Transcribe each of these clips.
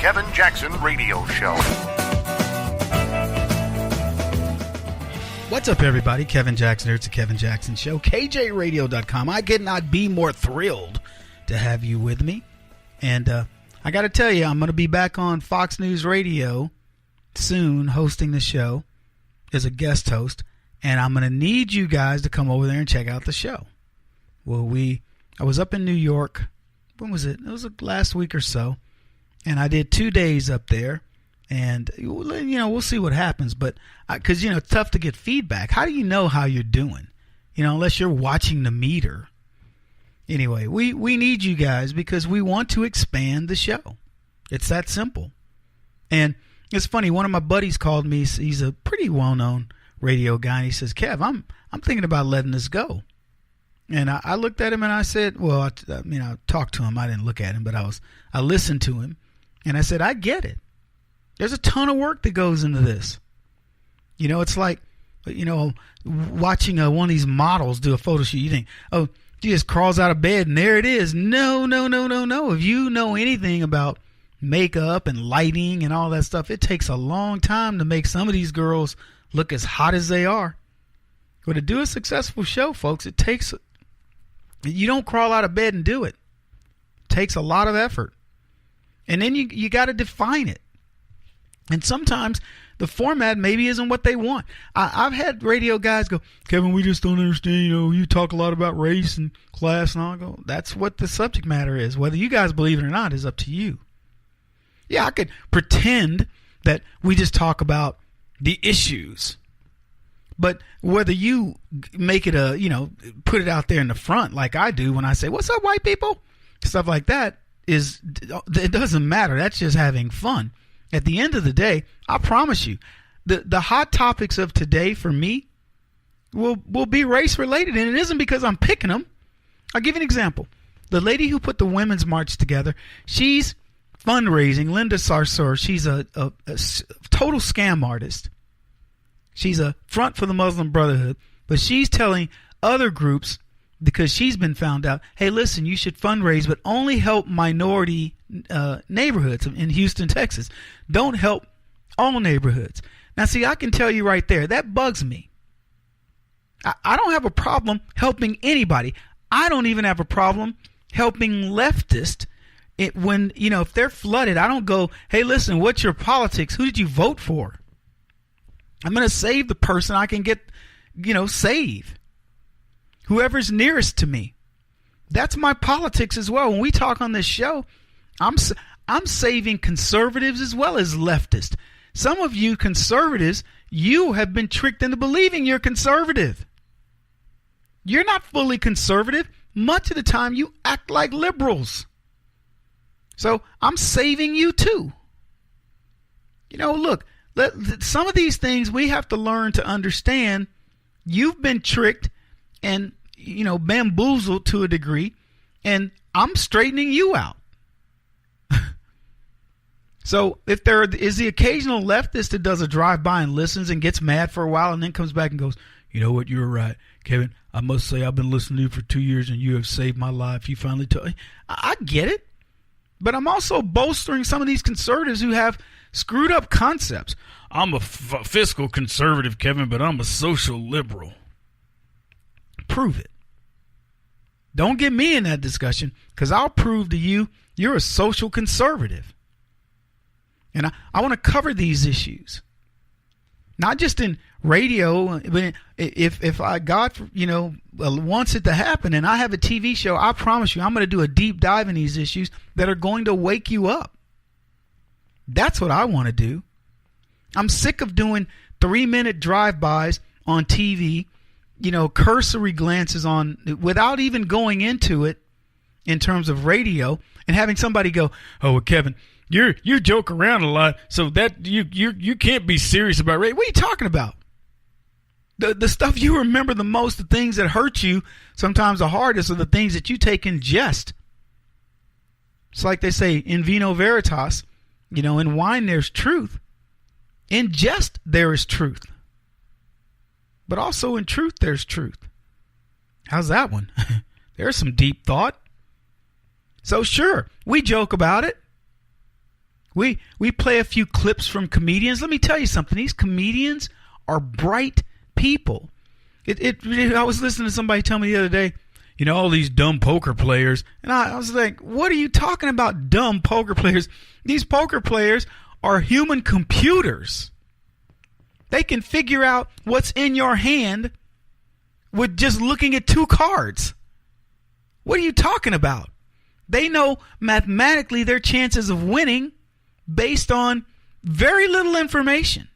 Kevin Jackson Radio Show. What's up, everybody? Kevin Jackson here. It's the Kevin Jackson Show. KJRadio.com. I could not be more thrilled to have you with me. And I got to tell you, I'm going to be back on Fox News Radio soon hosting the show as a guest host. And I'm going to need you guys to come over there and check out the show. Well, I was up in New York. When was it? It was last week or so. And I did 2 days up there. And, we'll see what happens. But because, it's tough to get feedback. How do you know how you're doing? Unless you're watching the meter. Anyway, we need you guys because we want to expand the show. It's that simple. And it's funny. One of my buddies called me. He's a pretty well-known radio guy. And he says, Kev, I'm thinking about letting this go. And I looked at him and I said, well, I talked to him. I didn't look at him, but I listened to him. And I said, I get it. There's a ton of work that goes into this. It's like, watching one of these models do a photo shoot. You think, oh, she just crawls out of bed and there it is. No. If you know anything about makeup and lighting and all that stuff, it takes a long time to make some of these girls look as hot as they are. But to do a successful show, folks, you don't crawl out of bed and do it. It takes a lot of effort. And then you got to define it. And sometimes the format maybe isn't what they want. I've had radio guys go, Kevin, we just don't understand. You talk a lot about race and class and all. I go, that's what the subject matter is. Whether you guys believe it or not is up to you. Yeah, I could pretend that we just talk about the issues. But whether you make it put it out there in the front like I do when I say, what's up, white people? Stuff like that it doesn't matter. That's just having fun. At the end of the day, I promise you, the hot topics of today for me will be race related, and it isn't because I'm picking them. I'll give you an example. The lady who put the Women's March together, she's fundraising. Linda Sarsour, she's a total scam artist. She's a front for the Muslim Brotherhood, but she's telling other groups, because she's been found out, hey, listen, you should fundraise, but only help minority neighborhoods in Houston, Texas. Don't help all neighborhoods. Now, see, I can tell you right there, that bugs me. I don't have a problem helping anybody. I don't even have a problem helping leftists. When if they're flooded, I don't go, hey, listen, what's your politics? Who did you vote for? I'm going to save the person I can get, save. Whoever's nearest to me. That's my politics as well. When we talk on this show, I'm saving conservatives as well as leftists. Some of you conservatives, you have been tricked into believing you're conservative. You're not fully conservative. Much of the time you act like liberals. So I'm saving you too. Look, some of these things we have to learn to understand. You've been tricked and, bamboozled to a degree, and I'm straightening you out. So if there is the occasional leftist that does a drive-by and listens and gets mad for a while and then comes back and goes, you know what, you're right, Kevin, I must say I've been listening to you for 2 years and you have saved my life. You finally told me. I get it. But I'm also bolstering some of these conservatives who have screwed up concepts. I'm a fiscal conservative, Kevin, but I'm a social liberal. Prove it. Don't get me in that discussion, because I'll prove to you you're a social conservative. And I want to cover these issues. Not just in radio, but if God wants it to happen and I have a TV show, I promise you I'm going to do a deep dive in these issues that are going to wake you up. That's what I want to do. I'm sick of doing 3-minute drive-bys on TV, cursory glances on without even going into it in terms of radio, and having somebody go, oh, well, Kevin, you joke around a lot, so that you can't be serious about radio. What are you talking about? The stuff you remember the most, the things that hurt you sometimes the hardest, are the things that you take in jest. It's like they say, in vino veritas, in wine there's truth. In jest there is truth. But also in truth there's truth. How's that one? There's some deep thought. So sure, we joke about it. We play a few clips from comedians. Let me tell you something. These comedians are bright people. I was listening to somebody tell me the other day, all these dumb poker players. And I was like, what are you talking about, dumb poker players? These poker players are human computers. They can figure out what's in your hand with just looking at two cards. What are you talking about? They know mathematically their chances of winning based on very little information.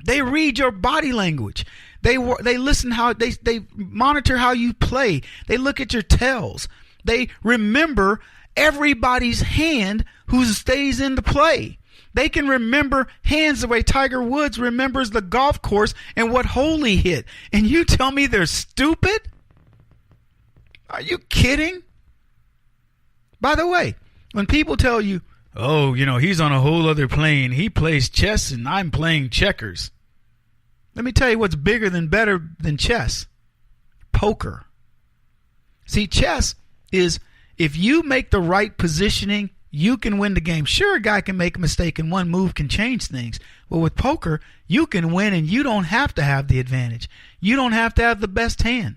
They read your body language. They listen how they monitor how you play. They look at your tells. They remember everybody's hand who stays in the play. They can remember hands the way Tiger Woods remembers the golf course and what hole he hit. And you tell me they're stupid? Are you kidding? By the way, when people tell you, oh, he's on a whole other plane. He plays chess and I'm playing checkers. Let me tell you what's better than chess. Poker. See, chess is, if you make the right positioning, you can win the game. Sure, a guy can make a mistake and one move can change things. But with poker, you can win and you don't have to have the advantage. You don't have to have the best hand.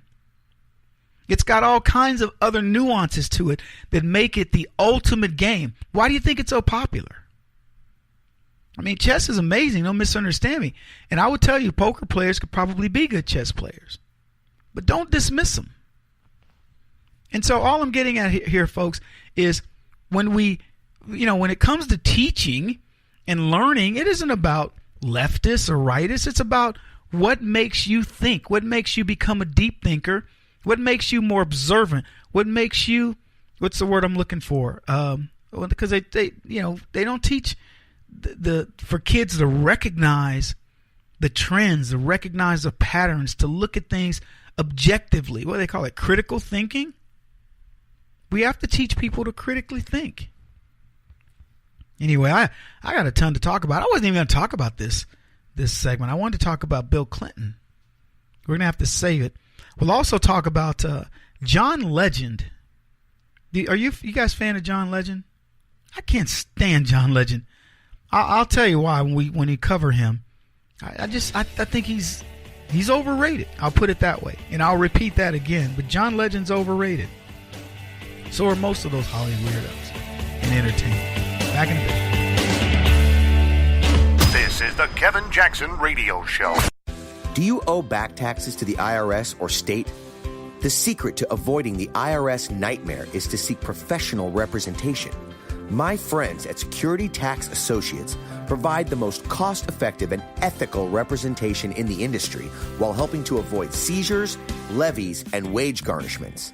It's got all kinds of other nuances to it that make it the ultimate game. Why do you think it's so popular? I mean, chess is amazing. Don't misunderstand me. And I would tell you, poker players could probably be good chess players. But don't dismiss them. And so all I'm getting at here, folks, is when it comes to teaching and learning, it isn't about leftists or rightists. It's about what makes you think, what makes you become a deep thinker, what makes you more observant, what makes you, what's the word I'm looking for? Because they don't teach for kids to recognize the trends, to recognize the patterns, to look at things objectively. What do they call it? Critical thinking? We have to teach people to critically think. Anyway, I got a ton to talk about. I wasn't even going to talk about this segment. I wanted to talk about Bill Clinton. We're going to have to save it. We'll also talk about John Legend. Are you guys fan of John Legend? I can't stand John Legend. I'll tell you why when we cover him. I think he's overrated. I'll put it that way. And I'll repeat that again. But John Legend's overrated. So are most of those Hollywood weirdos and entertainment. Back in a bit. This is the Kevin Jackson Radio Show. Do you owe back taxes to the IRS or state? The secret to avoiding the IRS nightmare is to seek professional representation. My friends at Security Tax Associates provide the most cost-effective and ethical representation in the industry while helping to avoid seizures, levies, and wage garnishments.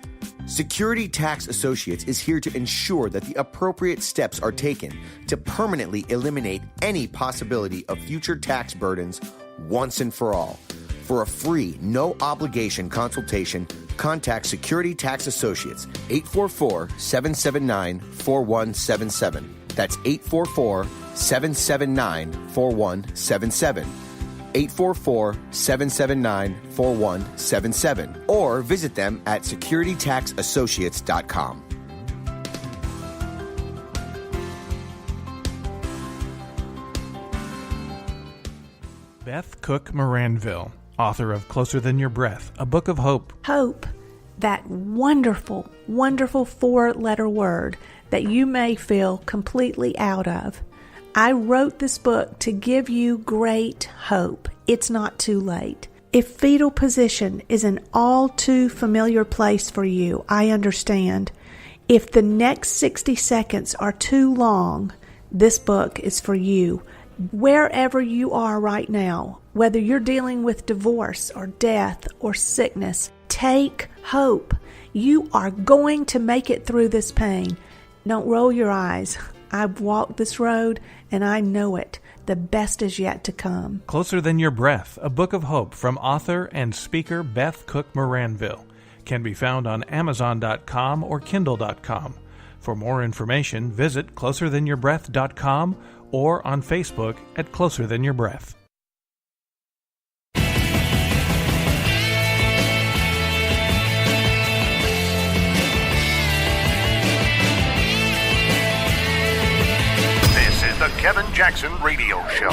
Security Tax Associates is here to ensure that the appropriate steps are taken to permanently eliminate any possibility of future tax burdens once and for all. For a free, no-obligation consultation, contact Security Tax Associates, 844-779-4177. That's 844-779-4177. 844-779-4177. Or visit them at securitytaxassociates.com. Beth Cook Moranville, author of Closer Than Your Breath, a book of hope. Hope, that wonderful, wonderful four-letter word that you may feel completely out of. I wrote this book to give you great hope. It's not too late. If fetal position is an all too familiar place for you, I understand. If the next 60 seconds are too long, this book is for you. Wherever you are right now, whether you're dealing with divorce or death or sickness, take hope. You are going to make it through this pain. Don't roll your eyes. I've walked this road and I know it. The best is yet to come. Closer Than Your Breath, a book of hope from author and speaker Beth Cook Moranville. Can be found on Amazon.com or Kindle.com. For more information, visit closerthanyourBreath.com or on Facebook at Closer Than Your Breath. This Jackson Radio Show.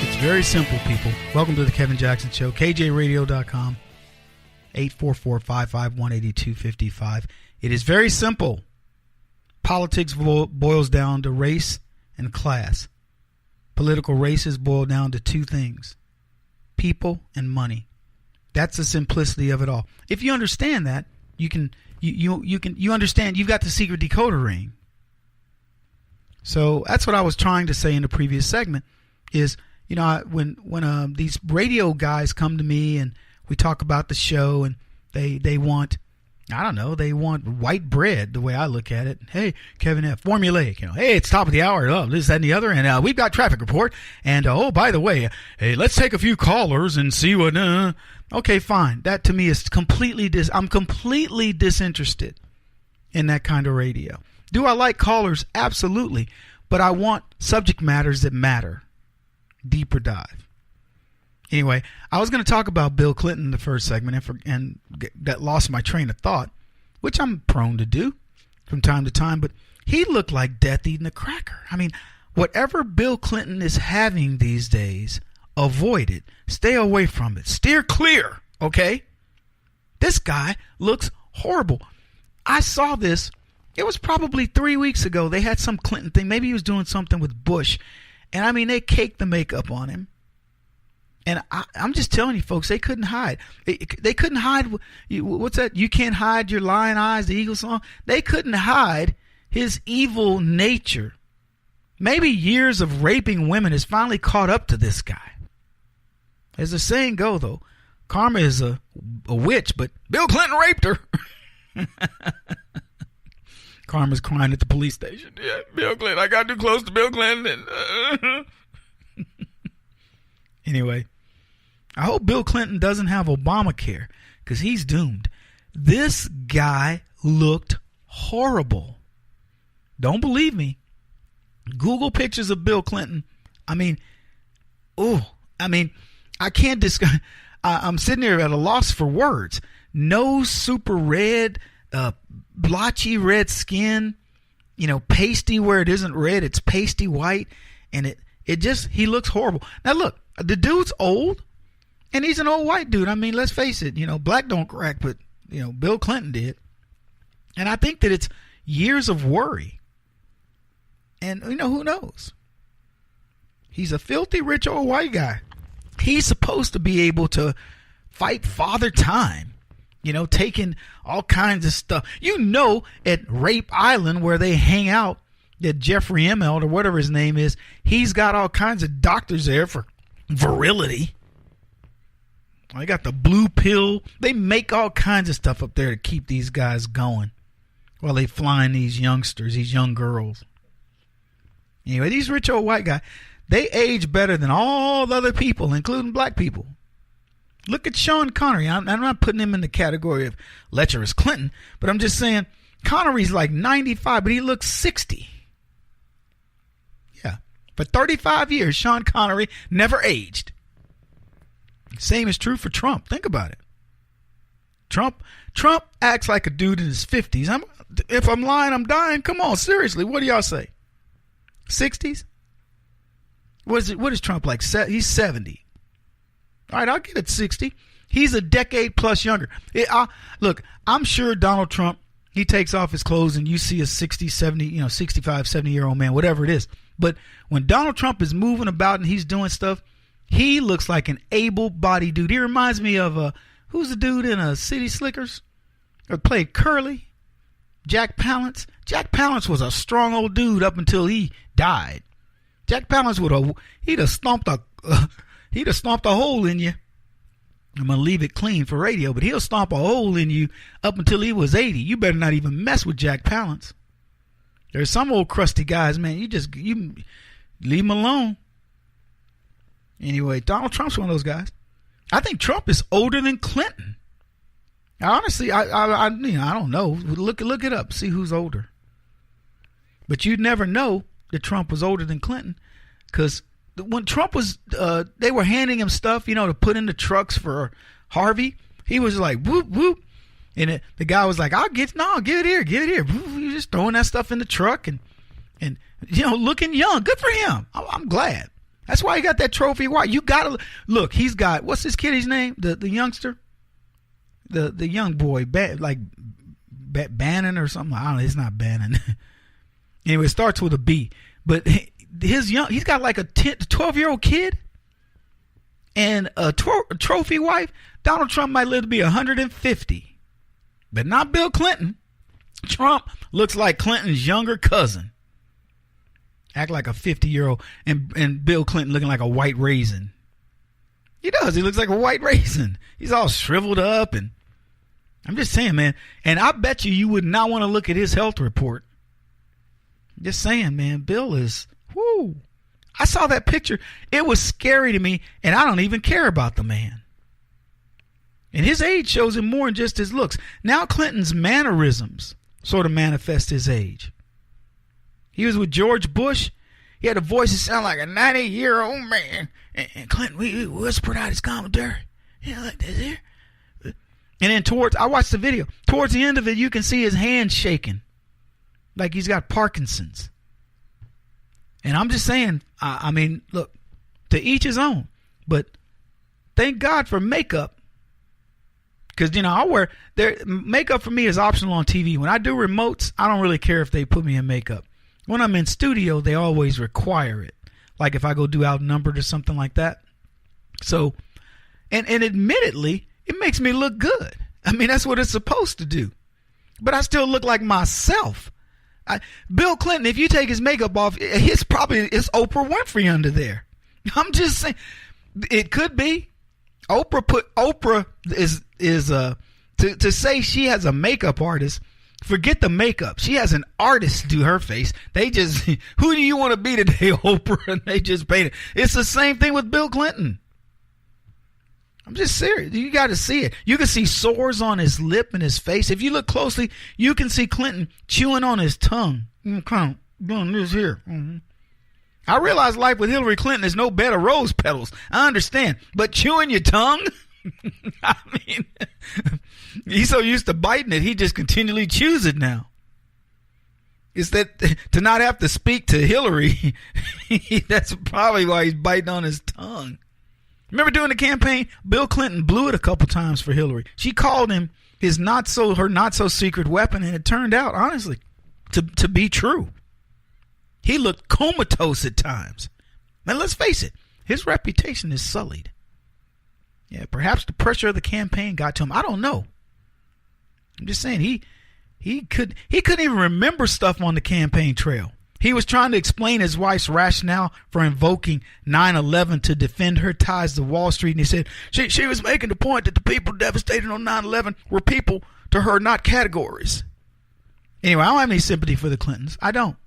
It's very simple, people. Welcome to the Kevin Jackson Show. KJRadio.com. 844-551-8255. It is very simple. Politics boils down to race and class. Political races boil down to two things: people and money. That's the simplicity of it all. If you understand that, you understand you've got the secret decoder ring. So that's what I was trying to say in the previous segment is, when these radio guys come to me and we talk about the show and they want, they want white bread, the way I look at it. Hey, Kevin, formulaic, hey, it's top of the hour, this, that, and the other, and we've got traffic report, and oh, by the way, hey, let's take a few callers and see what, okay, fine. That to me is I'm completely disinterested in that kind of radio. Do I like callers? Absolutely. But I want subject matters that matter. Deeper dive. Anyway, I was going to talk about Bill Clinton in the first segment and that lost my train of thought, which I'm prone to do from time to time, but he looked like death eating a cracker. I mean, whatever Bill Clinton is having these days, avoid it. Stay away from it. Steer clear, okay? This guy looks horrible. I saw this. It was probably 3 weeks ago. They had some Clinton thing. Maybe he was doing something with Bush. And, I mean, they caked the makeup on him. And I'm just telling you, folks, they couldn't hide. They couldn't hide. What's that? You can't hide your lion eyes, the Eagle song. They couldn't hide his evil nature. Maybe years of raping women has finally caught up to this guy. As the saying goes, though, karma is a witch, but Bill Clinton raped her. Karma's crying at the police station. Yeah, Bill Clinton. I got too close to Bill Clinton. Anyway, I hope Bill Clinton doesn't have Obamacare because he's doomed. This guy looked horrible. Don't believe me? Google pictures of Bill Clinton. I mean, I can't describe. I'm sitting there at a loss for words. Nose super red, blotchy red skin, pasty where it isn't red, it's pasty white, and he looks horrible. Now look, the dude's old, and he's an old white dude. I mean, let's face it, black don't crack, but Bill Clinton did. And I think that it's years of worry. And who knows? He's a filthy rich old white guy. He's supposed to be able to fight Father Time, taking all kinds of stuff. At Rape Island where they hang out, that Jeffrey Emmelt or whatever his name is, he's got all kinds of doctors there for virility. They got the blue pill. They make all kinds of stuff up there to keep these guys going while they flying these youngsters, these young girls. Anyway, these rich old white guys, they age better than all the other people, including black people. Look at Sean Connery. I'm not putting him in the category of lecherous Clinton, but I'm just saying Connery's like 95, but he looks 60. Yeah. For 35 years, Sean Connery never aged. Same is true for Trump. Think about it. Trump acts like a dude in his 50s. If I'm lying, I'm dying. Come on, seriously. What do y'all say? 60s? What is Trump like? He's 70. All right, I'll get it 60. He's a decade plus younger. Look, I'm sure Donald Trump, he takes off his clothes and you see a 60, 70, 65, 70-year-old man, whatever it is. But when Donald Trump is moving about and he's doing stuff, he looks like an able-bodied dude. He reminds me of, who's the dude in City Slickers? Or played Curly? Jack Palance. Jack Palance was a strong old dude up until he died. Jack Palance he'd have stomped a hole in you. I'm going to leave it clean for radio, but he'll stomp a hole in you up until he was 80. You better not even mess with Jack Palance. There's some old crusty guys, man. You leave them alone. Anyway, Donald Trump's one of those guys. I think Trump is older than Clinton. Honestly, I don't know. Look it up. See who's older. But you'd never know that Trump was older than Clinton, because when Trump was, they were handing him stuff, to put in the trucks for Harvey. He was like, whoop, whoop. And the guy was like, give it here. You're just throwing that stuff in the truck and looking young. Good for him. I'm glad. That's why he got that trophy. Why? You got to look. He's got, what's this kid's name? The youngster? The young boy, Bannon or something. I don't know. It's not Bannon. Anyway, it starts with a B. But he's got like a 12-year-old kid and a trophy wife. Donald Trump might live to be 150, but not Bill Clinton. Trump looks like Clinton's younger cousin. Act like a 50-year-old, and Bill Clinton looking like a white raisin. He does. He looks like a white raisin. He's all shriveled up, and I'm just saying, man. And I bet you would not want to look at his health report. Just saying, man. Bill is, whoo. I saw that picture. It was scary to me, and I don't even care about the man. And his age shows him more than just his looks. Now Clinton's mannerisms sort of manifest his age. He was with George Bush. He had a voice that sounded like a 90-year-old man. And Clinton, we whispered out his commentary. Like this here. And then I watched the video. Towards the end of it, you can see his hand shaking. Like he's got Parkinson's. And I'm just saying, I mean, look, to each his own. But thank God for makeup. Because, makeup for me is optional on TV. When I do remotes, I don't really care if they put me in makeup. When I'm in studio, they always require it. Like if I go do Outnumbered or something like that. So, and admittedly, it makes me look good. I mean, that's what it's supposed to do. But I still look like myself. Bill Clinton, if you take his makeup off, it's Oprah Winfrey under there. I'm just saying, it could be. Oprah is to say she has a makeup artist. Forget the makeup. She has an artist do her face. They just, who do you want to be today, Oprah? And they just paint it. It's the same thing with Bill Clinton. I'm just serious. You got to see it. You can see sores on his lip and his face. If you look closely, you can see Clinton chewing on his tongue. Kind of doing this here. Mm-hmm. I realize life with Hillary Clinton is no bed of rose petals. I understand. But chewing your tongue? I mean, he's so used to biting it, he just continually chews it now. It's that to not have to speak to Hillary, that's probably why he's biting on his tongue. Remember during the campaign, Bill Clinton blew it a couple times for Hillary. She called him her not so secret weapon, and it turned out, honestly, to be true. He looked comatose at times. And let's face it, his reputation is sullied. Yeah, perhaps the pressure of the campaign got to him. I don't know. I'm just saying he couldn't even remember stuff on the campaign trail. He was trying to explain his wife's rationale for invoking 9/11 to defend her ties to Wall Street, and he said she was making the point that the people devastated on 9/11 were people to her, not categories. Anyway, I don't have any sympathy for the Clintons. I don't.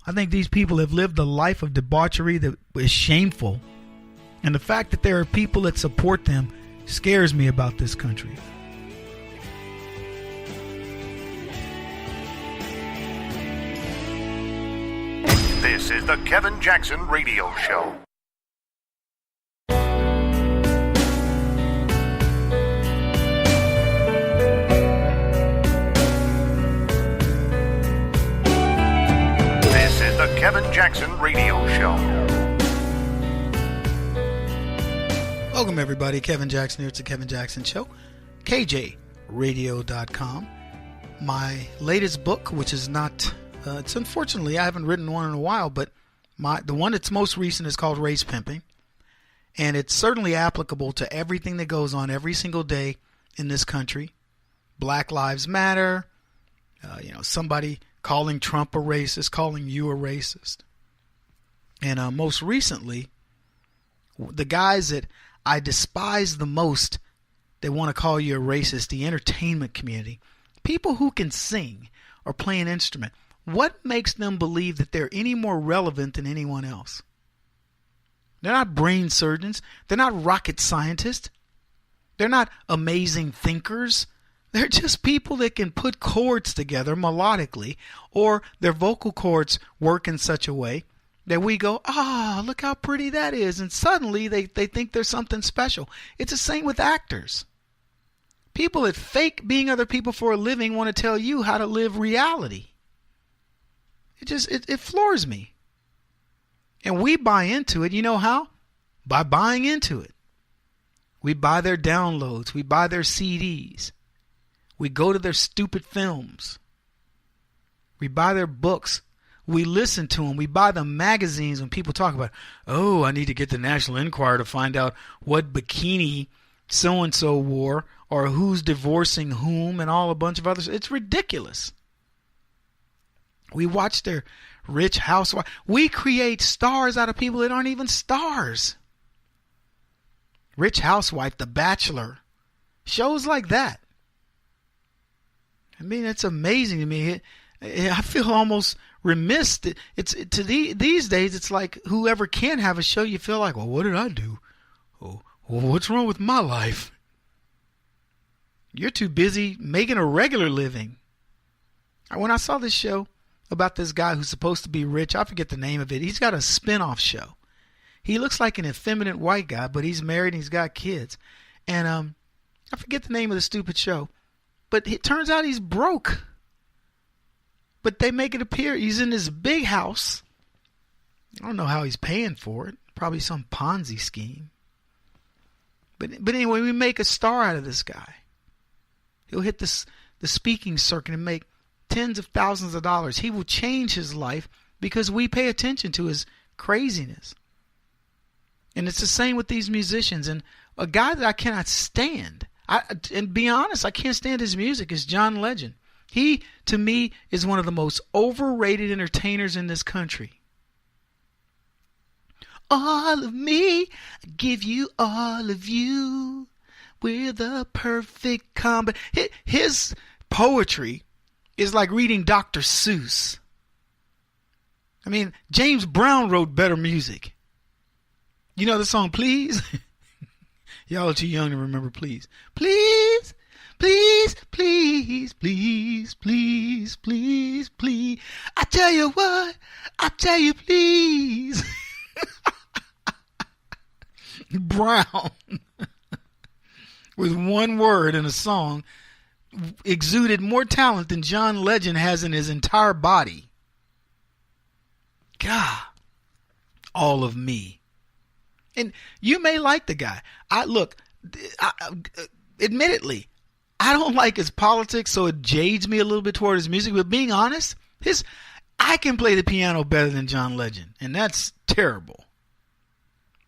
I think these people have lived a life of debauchery that is shameful. And the fact that there are people that support them scares me about this country. This is the Kevin Jackson Radio Show. This is the Kevin Jackson Radio Show. Welcome, everybody. Kevin Jackson here. It's the Kevin Jackson Show. KJRadio.com. My latest book, which is not, it's unfortunately, I haven't written one in a while, but the one that's most recent is called Race Pimping. And it's certainly applicable to everything that goes on every single day in this country. Black Lives Matter, somebody calling Trump a racist, calling you a racist. And most recently, the guys that I despise the most, they want to call you a racist, the entertainment community. People who can sing or play an instrument. What makes them believe that they're any more relevant than anyone else? They're not brain surgeons. They're not rocket scientists. They're not amazing thinkers. They're just people that can put chords together melodically, or their vocal cords work in such a way that we go, look how pretty that is. And suddenly they think there's something special. It's the same with actors. People that fake being other people for a living want to tell you how to live reality. It floors me. And we buy into it. You know how? By buying into it. We buy their downloads. We buy their CDs. We go to their stupid films. We buy their books. We listen to them. We buy the magazines when people talk about, oh, I need to get the National Enquirer to find out what bikini so-and-so wore or who's divorcing whom and all a bunch of others. It's ridiculous. We watch their rich housewife. We create stars out of people that aren't even stars. Rich Housewife, The Bachelor, shows like that. I mean, it's amazing to me. I feel almost remiss. These days, it's like whoever can have a show, you feel like, well, what did I do? Oh, well, what's wrong with my life? You're too busy making a regular living. When I saw this show about this guy who's supposed to be rich, I forget the name of it. He's got a spin-off show. He looks like an effeminate white guy, but he's married and he's got kids. And I forget the name of the stupid show. But it turns out he's broke. But they make it appear he's in this big house. I don't know how he's paying for it. Probably some Ponzi scheme. But anyway, we make a star out of this guy. He'll hit the speaking circuit and make tens of thousands of dollars. He will change his life because we pay attention to his craziness. And it's the same with these musicians. And a guy that I cannot stand, and be honest, I can't stand his music, is John Legend. He, to me, is one of the most overrated entertainers in this country. All of me, I give you all of you. We're the perfect combo. His poetry is like reading Dr. Seuss. I mean, James Brown wrote better music. You know the song, Please? Y'all are too young to remember Please. Please, please, please, please, please, please, please. I tell you what, I tell you please. Brown, with one word in a song, exuded more talent than John Legend has in his entire body. God, all of me. And you may like the guy. Admittedly, I don't like his politics, so it jades me a little bit toward his music. But being honest, I can play the piano better than John Legend, and that's terrible.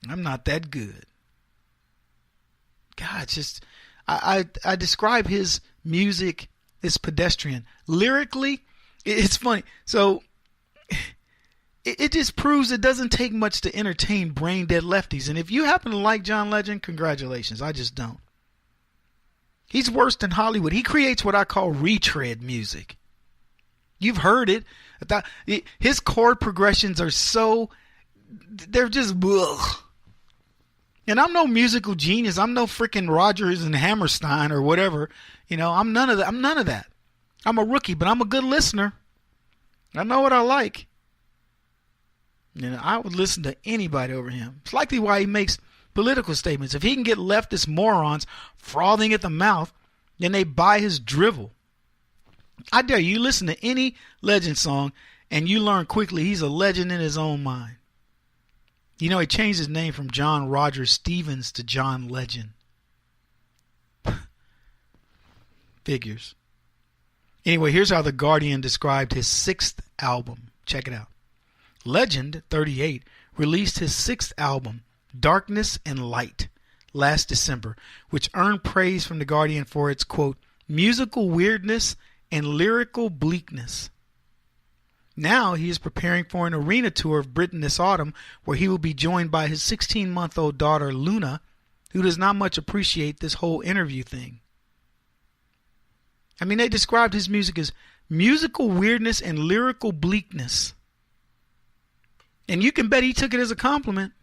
I'm not that good. God, it's just I describe his music as pedestrian. Lyrically, it's funny. So it just proves it doesn't take much to entertain brain dead lefties. And if you happen to like John Legend, congratulations. I just don't. He's worse than Hollywood. He creates what I call retread music. You've heard it. His chord progressions are they're just ugh. And I'm no musical genius. I'm no freaking Rodgers and Hammerstein or whatever. You know, I'm none of that. I'm a rookie, but I'm a good listener. I know what I like. And I would listen to anybody over him. It's likely why he makes political statements. If he can get leftist morons frothing at the mouth, then they buy his drivel. I dare you listen to any Legend song and you learn quickly he's a legend in his own mind. You know, he changed his name from John Roger Stevens to John Legend. Figures. Anyway, here's how The Guardian described his sixth album. Check it out. Legend, 38, released his sixth album, Darkness and Light, last December, which earned praise from The Guardian for its, quote, musical weirdness and lyrical bleakness. Now he is preparing for an arena tour of Britain this autumn, where he will be joined by his 16-month-old daughter, Luna, who does not much appreciate this whole interview thing. I mean, they described his music as musical weirdness and lyrical bleakness. And you can bet he took it as a compliment.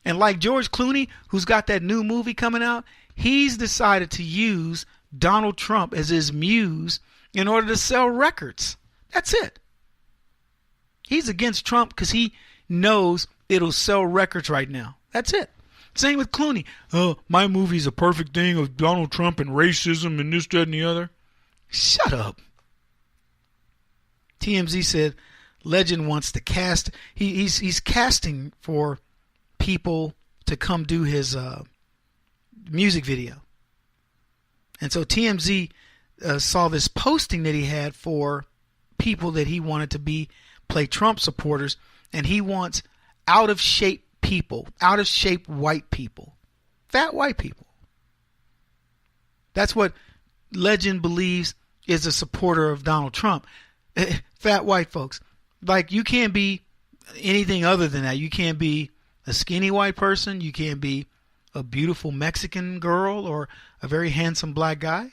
And like George Clooney, who's got that new movie coming out, he's decided to use Donald Trump as his muse in order to sell records. That's it. He's against Trump because he knows it'll sell records right now. That's it. Same with Clooney. Oh, my movie's a perfect thing of Donald Trump and racism and this, that, and the other. Shut up. TMZ said Legend wants to cast. He's casting for people to come do his music video. And so TMZ saw this posting that he had for people that he wanted to play Trump supporters, and he wants out of shape people, out of shape white people, fat white people. That's what Legend believes is a supporter of Donald Trump. Fat white folks. Like, you can't be anything other than that. You can't be a skinny white person. You can't be a beautiful Mexican girl or a very handsome black guy.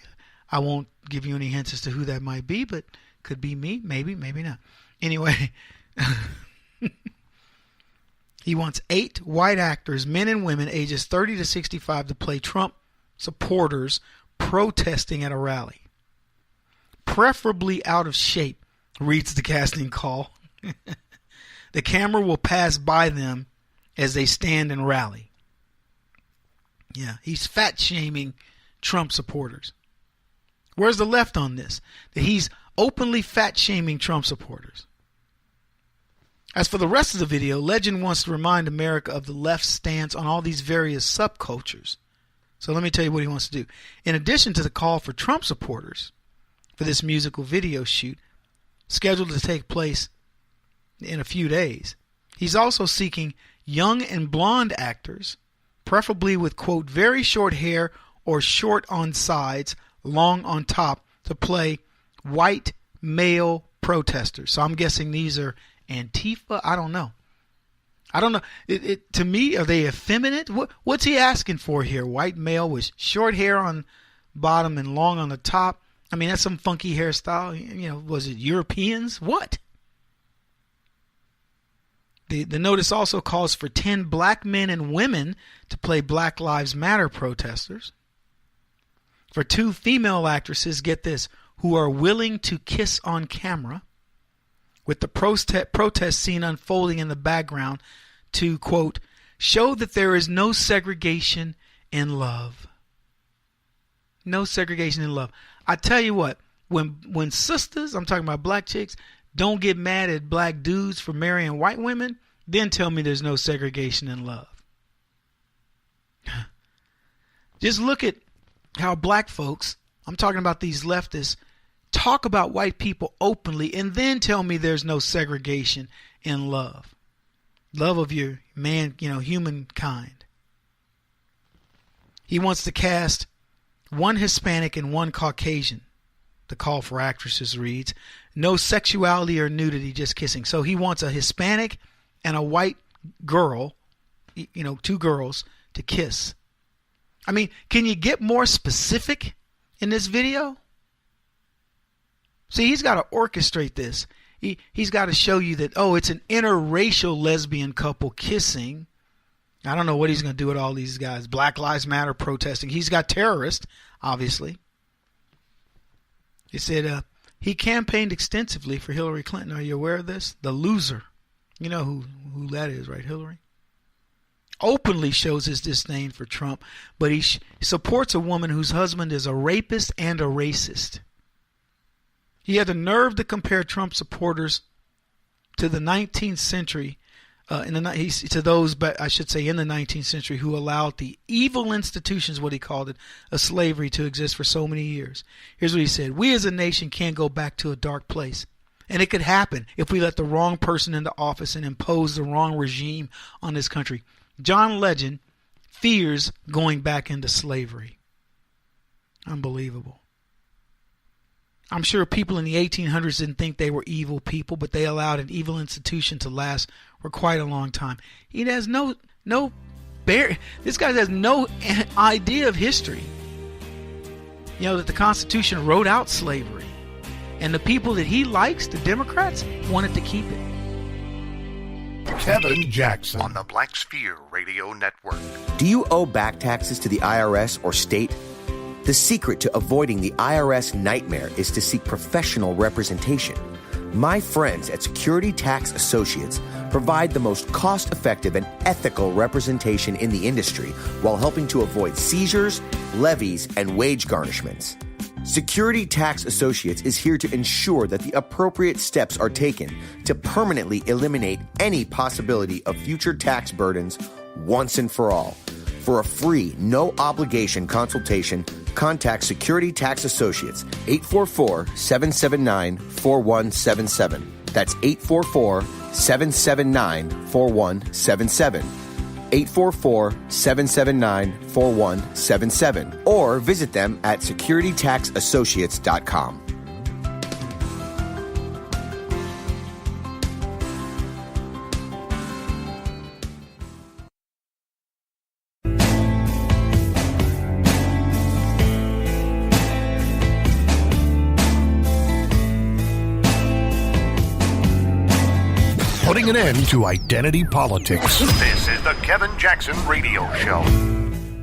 I won't give you any hints as to who that might be, but could be me, maybe, maybe not. Anyway, he wants 8 white actors, men and women, ages 30 to 65, to play Trump supporters protesting at a rally. Preferably out of shape, reads the casting call. The camera will pass by them as they stand and rally. Yeah, he's fat shaming Trump supporters. Where's the left on this? That he's openly fat shaming Trump supporters. As for the rest of the video, Legend wants to remind America of the left's stance on all these various subcultures. So let me tell you what he wants to do. In addition to the call for Trump supporters for this musical video shoot, scheduled to take place in a few days, he's also seeking young and blonde actors, preferably with, quote, very short hair or short on sides, long on top, to play white male protesters. So I'm guessing these are Antifa. I don't know. To me, are they effeminate? What's he asking for here? White male with short hair on bottom and long on the top. I mean, that's some funky hairstyle. Was it Europeans? What? The notice also calls for 10 black men and women to play Black Lives Matter protesters. For 2 female actresses, get this, who are willing to kiss on camera, with the protest scene unfolding in the background to, quote, show that there is no segregation in love. No segregation in love. I tell you what, when sisters, I'm talking about black chicks, don't get mad at black dudes for marrying white women, then tell me there's no segregation in love. Just look at how black folks, I'm talking about these leftists, talk about white people openly, and then tell me there's no segregation in love. Love of your humankind. He wants to cast 1 Hispanic and 1 Caucasian. The call for actresses reads, no sexuality or nudity, just kissing. So he wants a Hispanic and a white girl, 2 girls, to kiss. I mean, can you get more specific in this video? See, he's got to orchestrate this. He's got to show you that, it's an interracial lesbian couple kissing. I don't know what he's going to do with all these guys. Black Lives Matter protesting. He's got terrorists, obviously. He said he campaigned extensively for Hillary Clinton. Are you aware of this? The loser. You know who that is, right? Hillary. Openly shows his disdain for Trump, but he supports a woman whose husband is a rapist and a racist. He had the nerve to compare Trump supporters to the 19th century, to those, but I should say in the 19th century, who allowed the evil institutions, what he called it, of slavery to exist for so many years. Here's what he said. We as a nation can't go back to a dark place. And it could happen if we let the wrong person into office and impose the wrong regime on this country. John Legend fears going back into slavery. Unbelievable. I'm sure people in the 1800s didn't think they were evil people, but they allowed an evil institution to last for quite a long time. He has this guy has no idea of history. That the Constitution wrote out slavery. And the people that he likes, the Democrats, wanted to keep it. Kevin Jackson on the Black Sphere Radio Network. Do you owe back taxes to the IRS or state? The secret to avoiding the IRS nightmare is to seek professional representation. My friends at Security Tax Associates provide the most cost-effective and ethical representation in the industry while helping to avoid seizures, levies, and wage garnishments. Security Tax Associates is here to ensure that the appropriate steps are taken to permanently eliminate any possibility of future tax burdens once and for all. For a free, no-obligation consultation, contact Security Tax Associates, 844-779-4177. That's 844-779-4177. 844-779-4177. Or visit them at securitytaxassociates.com. Putting an end to identity politics. This is the Kevin Jackson Radio Show.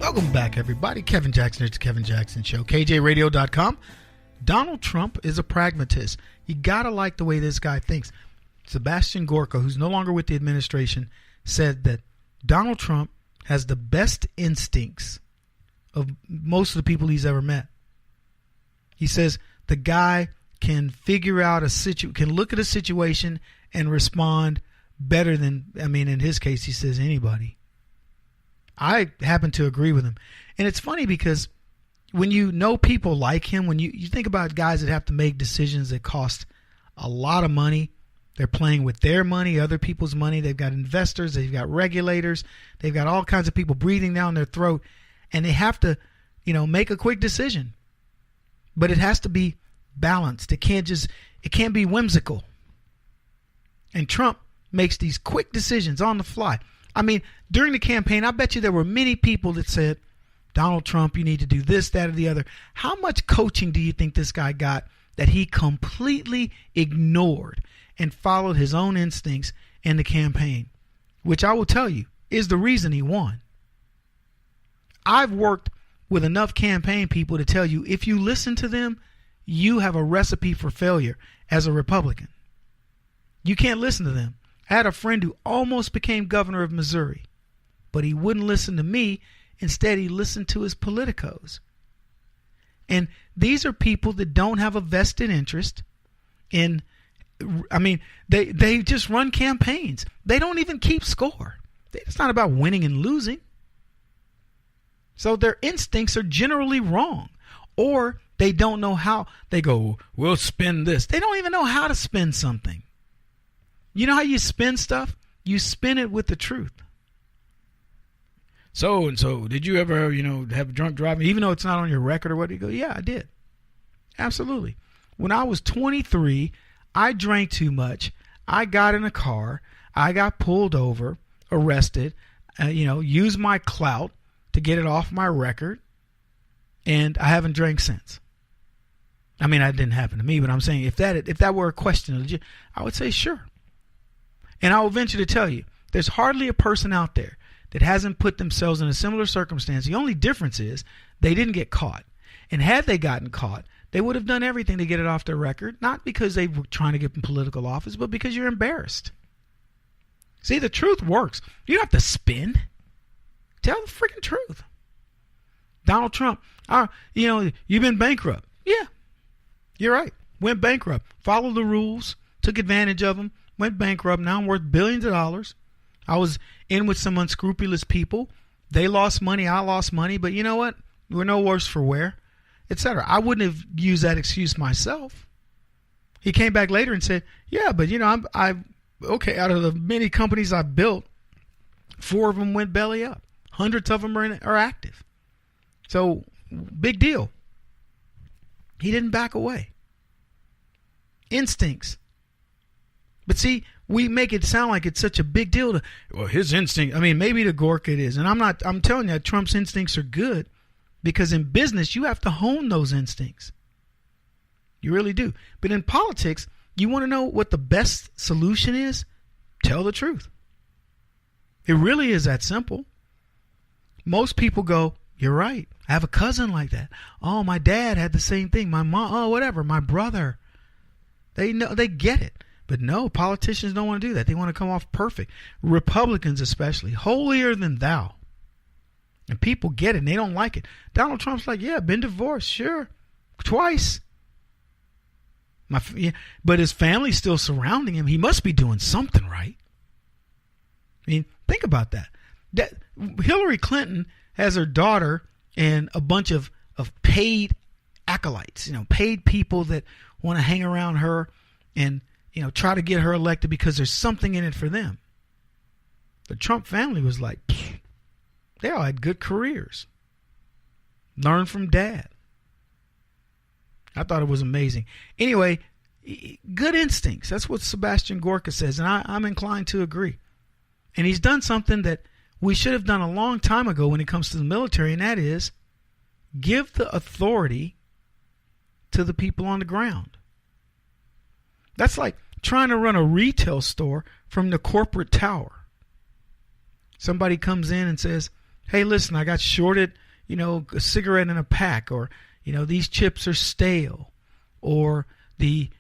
Welcome back, everybody. Kevin Jackson, it's the Kevin Jackson Show. KJRadio.com. Donald Trump is a pragmatist. You got to like the way this guy thinks. Sebastian Gorka, who's no longer with the administration, said that Donald Trump has the best instincts of most of the people he's ever met. He says the guy can figure out can look at a situation and respond better than, in his case, he says anybody. I happen to agree with him. And it's funny because when you know people like him, when you think about guys that have to make decisions that cost a lot of money, they're playing with their money, other people's money. They've got investors, they've got regulators, they've got all kinds of people breathing down their throat, and they have to, make a quick decision. But it has to be balanced. It can't be whimsical. And Trump makes these quick decisions on the fly. During the campaign, I bet you there were many people that said, Donald Trump, you need to do this, that, or the other. How much coaching do you think this guy got that he completely ignored and followed his own instincts in the campaign? Which I will tell you is the reason he won. I've worked with enough campaign people to tell you if you listen to them, you have a recipe for failure as a Republican. You can't listen to them. I had a friend who almost became governor of Missouri, but he wouldn't listen to me. Instead, he listened to his politicos. And these are people that don't have a vested interest in, they just run campaigns. They don't even keep score. It's not about winning and losing. So their instincts are generally wrong. Or they don't know how. They go, we'll spin this. They don't even know how to spin something. You know how you spin stuff? You spin it with the truth. So and so, did you ever, have drunk driving, even though it's not on your record or what? You go, yeah, I did. Absolutely. When I was 23, I drank too much. I got in a car. I got pulled over, arrested, used my clout to get it off my record, and I haven't drank since. That didn't happen to me, but I'm saying if that were a question, I would say sure. And I will venture to tell you, there's hardly a person out there that hasn't put themselves in a similar circumstance. The only difference is they didn't get caught. And had they gotten caught, they would have done everything to get it off their record, not because they were trying to get in political office, but because you're embarrassed. See, the truth works. You don't have to spin. Tell the freaking truth. Donald Trump, you've been bankrupt. Yeah, you're right. Went bankrupt. Followed the rules, took advantage of them. Went bankrupt. Now I'm worth billions of dollars. I was in with some unscrupulous people. They lost money. I lost money. But you know what? We're no worse for wear, etc. I wouldn't have used that excuse myself. He came back later and said, yeah, but I'm okay. Out of the many companies I built, 4 of them went belly up. Hundreds of them are active. So big deal. He didn't back away. Instincts. But see, we make it sound like it's such a big deal his instinct. Maybe to Gorka it is. And I'm telling you, Trump's instincts are good because in business, you have to hone those instincts. You really do. But in politics, you want to know what the best solution is? Tell the truth. It really is that simple. Most people go, you're right. I have a cousin like that. Oh, my dad had the same thing. My mom, whatever. My brother. They know, they get it. But no, politicians don't want to do that. They want to come off perfect. Republicans especially, holier than thou. And people get it and they don't like it. Donald Trump's like, yeah, been divorced, sure, twice. But his family's still surrounding him. He must be doing something right. I mean, think about that. Hillary Clinton has her daughter and a bunch of paid acolytes, paid people that want to hang around her and, try to get her elected because there's something in it for them. The Trump family was like, they all had good careers. Learn from dad. I thought it was amazing. Anyway, good instincts. That's what Sebastian Gorka says, and I'm inclined to agree. And he's done something that we should have done a long time ago when it comes to the military, and that is give the authority to the people on the ground. That's like trying to run a retail store from the corporate tower. Somebody comes in and says, hey, listen, I got shorted, a cigarette in a pack, or, these chips are stale, or the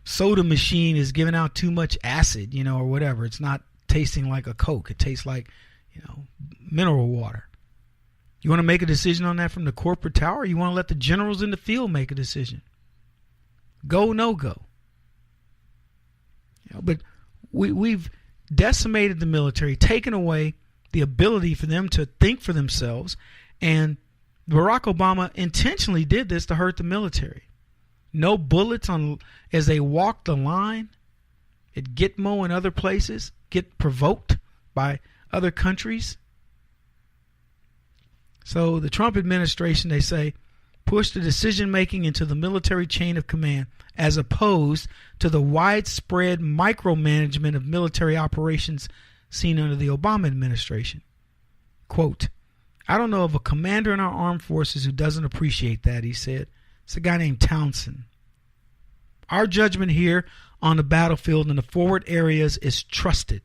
soda machine is giving out too much acid, or whatever. It's not tasting like a Coke. It tastes like, mineral water. You want to make a decision on that from the corporate tower, or you want to let the generals in the field make a decision? Go, no go. But we've decimated the military, taken away the ability for them to think for themselves, and Barack Obama intentionally did this to hurt the military. No bullets as they walk the line at Gitmo and other places, get provoked by other countries. So the Trump administration, they say, pushed the decision-making into the military chain of command as opposed to the widespread micromanagement of military operations seen under the Obama administration. Quote, I don't know of a commander in our armed forces who doesn't appreciate that, he said. It's a guy named Townsend. Our judgment here on the battlefield in the forward areas is trusted.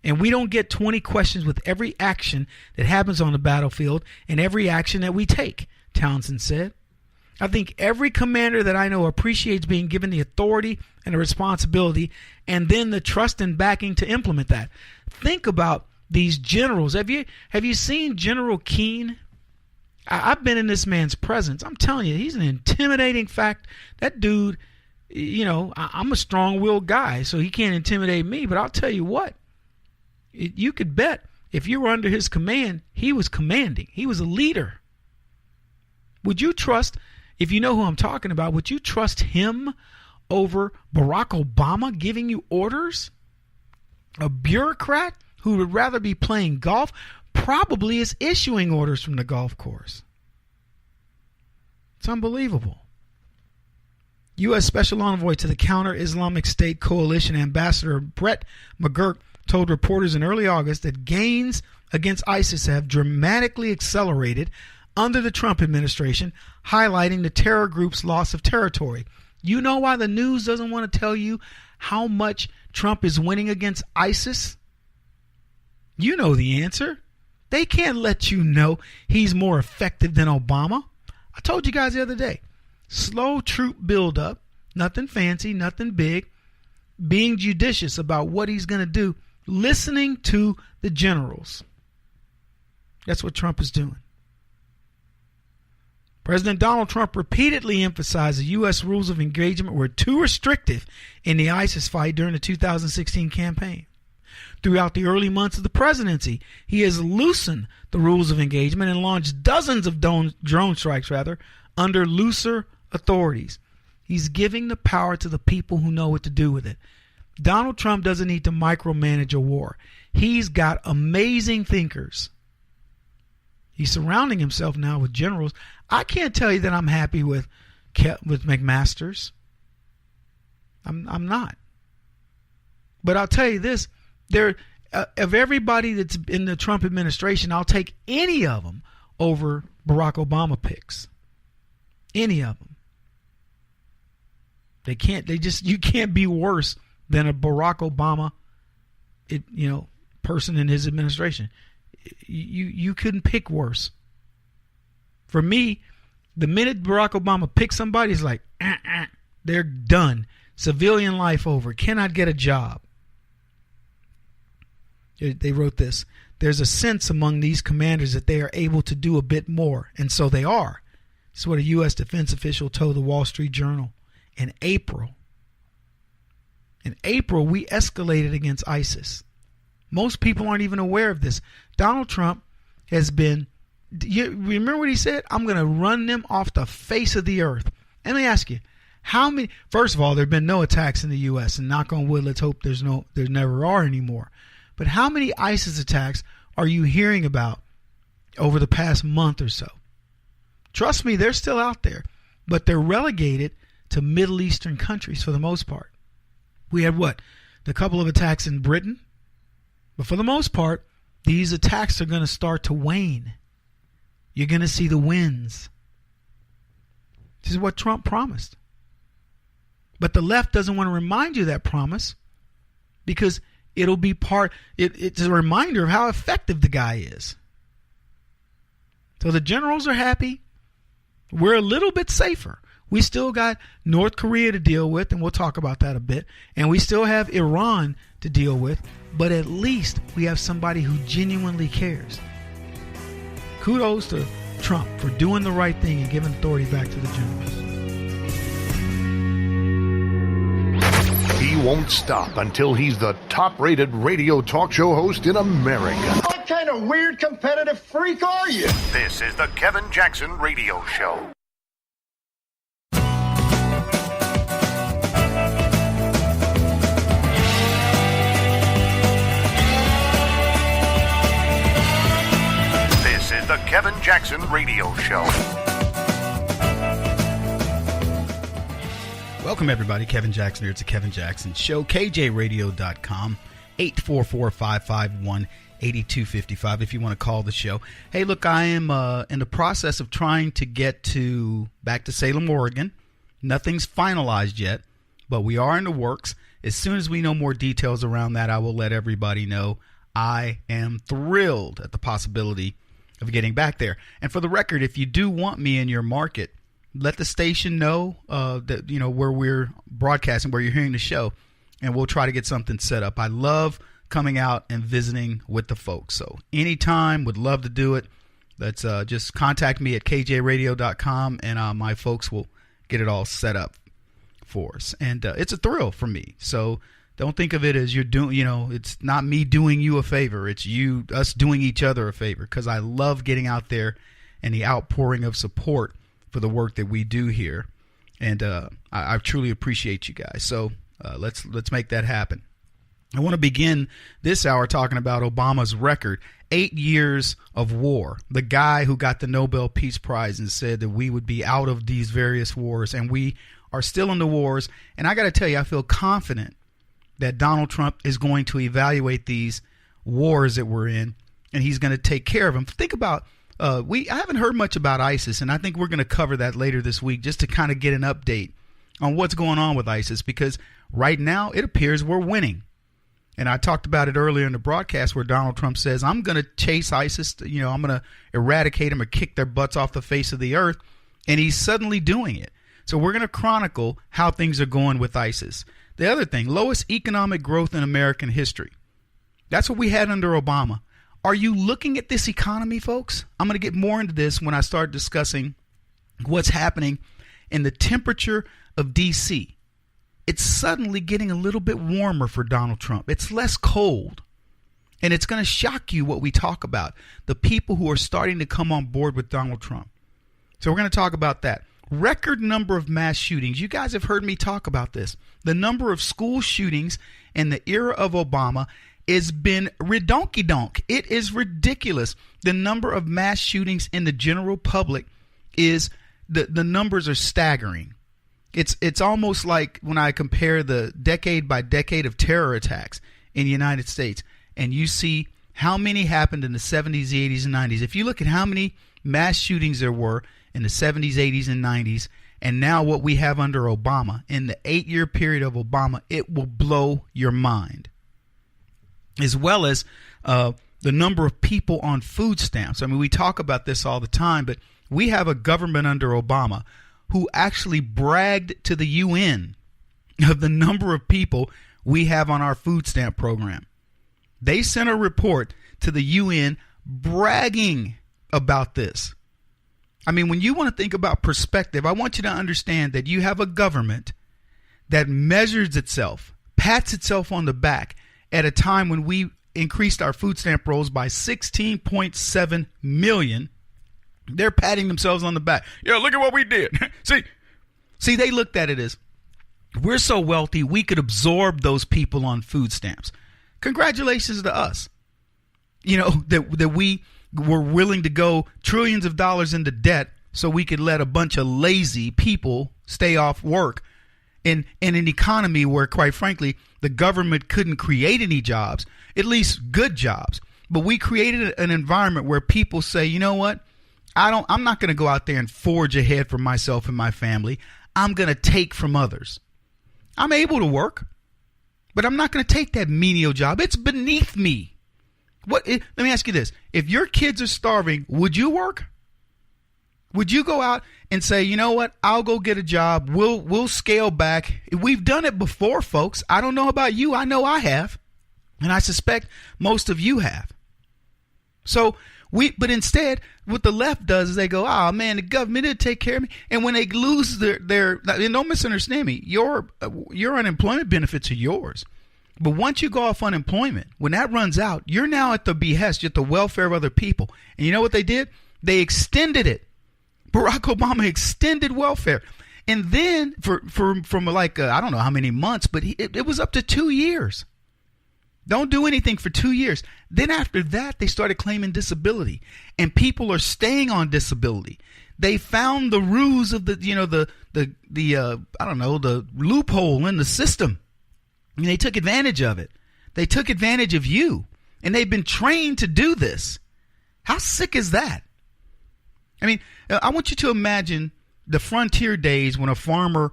And we don't get 20 questions with every action that happens on the battlefield and every action that we take, Townsend said. I think every commander that I know appreciates being given the authority and the responsibility and then the trust and backing to implement that. Think about these generals. Have you seen General Keane? I've been in this man's presence. I'm telling you, he's an intimidating fact. That dude, I'm a strong-willed guy, so he can't intimidate me. But I'll tell you what, you could bet if you were under his command, he was commanding. He was a leader. Would you trust, if you know who I'm talking about, would you trust him over Barack Obama giving you orders? A bureaucrat who would rather be playing golf probably is issuing orders from the golf course. It's unbelievable. U.S. Special Envoy to the Counter-Islamic State Coalition Ambassador Brett McGurk told reporters in early August that gains against ISIS have dramatically accelerated under the Trump administration, highlighting the terror group's loss of territory. You know why the news doesn't want to tell you how much Trump is winning against ISIS? You know the answer. They can't let you know he's more effective than Obama. I told you guys the other day, slow troop buildup, nothing fancy, nothing big, being judicious about what he's going to do, listening to the generals. That's what Trump is doing. President Donald Trump repeatedly emphasized the U.S. rules of engagement were too restrictive in the ISIS fight during the 2016 campaign. Throughout the early months of the presidency, he has loosened the rules of engagement and launched dozens of drone strikes under looser authorities. He's giving the power to the people who know what to do with it. Donald Trump doesn't need to micromanage a war. He's got amazing thinkers. He's surrounding himself now with generals. I can't tell you that I'm happy with McMaster's. I'm not. But I'll tell you this. Of everybody that's in the Trump administration, I'll take any of them over Barack Obama picks. Any of them. You can't be worse than a Barack Obama, person in his administration. You couldn't pick worse. For me, the minute Barack Obama picks somebody, it's like, They're done. Civilian life over. Cannot get a job. They wrote this. There's a sense among these commanders that they are able to do a bit more, and so they are. This is what a U.S. defense official told the Wall Street Journal in April. In April, we escalated against ISIS. Most people aren't even aware of this. Donald Trump has been, you remember what he said? I'm going to run them off the face of the earth. And let me ask you, how many, first of all, there have been no attacks in the U.S., and knock on wood, let's hope there never are anymore. But how many ISIS attacks are you hearing about over the past month or so? Trust me, they're still out there, but they're relegated to Middle Eastern countries for the most part. We had a couple of attacks in Britain, but for the most part, these attacks are going to start to wane. You're going to see the wins. This is what Trump promised. But the left doesn't want to remind you of that promise because it'll be it's a reminder of how effective the guy is. So the generals are happy. We're a little bit safer. We still got North Korea to deal with, and we'll talk about that a bit. And we still have Iran to deal with. But at least we have somebody who genuinely cares. Kudos to Trump for doing the right thing and giving authority back to the generals. He won't stop until he's the top-rated radio talk show host in America. What kind of weird competitive freak are you? This is the Kevin Jackson Radio Show. This is the Kevin Jackson Radio Show. Welcome, everybody. Kevin Jackson here. It's a Kevin Jackson Show. KJRadio.com, 844-551-8255 if you want to call the show. Hey, look, I am in the process of trying to get back to Salem, Oregon. Nothing's finalized yet, but we are in the works. As soon as we know more details around that, I will let everybody know. I am thrilled at the possibility of getting back there. And for the record, if you do want me in your market, let the station know that where we're broadcasting, where you're hearing the show, and we'll try to get something set up. I love coming out and visiting with the folks. So anytime, would love to do it. Let's just contact me at kjradio.com, and my folks will get it all set up for us. And it's a thrill for me. So don't think of it as you're doing, it's not me doing you a favor. It's us doing each other a favor, because I love getting out there and the outpouring of support for the work that we do here. And I truly appreciate you guys. So let's make that happen. I want to begin this hour talking about Obama's record, 8 years of war. The guy who got the Nobel Peace Prize and said that we would be out of these various wars, and we are still in the wars. And I got to tell you, I feel confident that Donald Trump is going to evaluate these wars that we're in, and he's going to take care of them. Think about, I haven't heard much about ISIS, and I think we're going to cover that later this week just to kind of get an update on what's going on with ISIS, because right now it appears we're winning. And I talked about it earlier in the broadcast where Donald Trump says, I'm going to chase ISIS, I'm going to eradicate them or kick their butts off the face of the earth. And he's suddenly doing it. So we're going to chronicle how things are going with ISIS. The other thing, lowest economic growth in American history. That's what we had under Obama. Are you looking at this economy, folks? I'm going to get more into this when I start discussing what's happening in the temperature of D.C. It's suddenly getting a little bit warmer for Donald Trump. It's less cold. And it's going to shock you what we talk about, the people who are starting to come on board with Donald Trump. So we're going to talk about that. Record number of mass shootings. You guys have heard me talk about this. The number of school shootings in the era of Obama has been redonky-donk. It is ridiculous. The number of mass shootings in the general public is, the numbers are staggering. It's almost like when I compare the decade by decade of terror attacks in the United States, and you see how many happened in the 70s, the 80s, and 90s. If you look at how many mass shootings there were in the 70s, 80s, and 90s, and now what we have under Obama, in the 8-year period of Obama, it will blow your mind. As well as the number of people on food stamps. I mean, we talk about this all the time, but we have a government under Obama who actually bragged to the UN of the number of people we have on our food stamp program. They sent a report to the UN bragging about this. I mean, when you want to think about perspective, I want you to understand that you have a government that measures itself, pats itself on the back at a time when we increased our food stamp rolls by 16.7 million. They're patting themselves on the back. Yeah, look at what we did. See, they looked at it as, we're so wealthy, we could absorb those people on food stamps. Congratulations to us. You know, that we were willing to go trillions of dollars into debt so we could let a bunch of lazy people stay off work in an economy where, quite frankly, the government couldn't create any jobs, at least good jobs. But we created an environment where people say, you know what? I'm not going to go out there and forge ahead for myself and my family. I'm going to take from others. I'm able to work, but I'm not going to take that menial job. It's beneath me. Let me ask you this. If your kids are starving, would you work? Would you go out and say, you know what? I'll go get a job. We'll scale back. We've done it before, folks. I don't know about you. I know I have. And I suspect most of you have. But instead, what the left does is they go, oh man, the government didn't take care of me. And when they lose their don't misunderstand me, your unemployment benefits are yours. But once you go off unemployment, when that runs out, you're now at the behest, at the welfare of other people. And you know what they did? They extended it. Barack Obama extended welfare. And then from like, I don't know how many months, but it was up to 2 years. Don't do anything for 2 years. Then after that, they started claiming disability, and people are staying on disability. They found the ruse of the loophole in the system, and they took advantage of it. They took advantage of you, and they've been trained to do this. How sick is that? I mean, I want you to imagine the frontier days when a farmer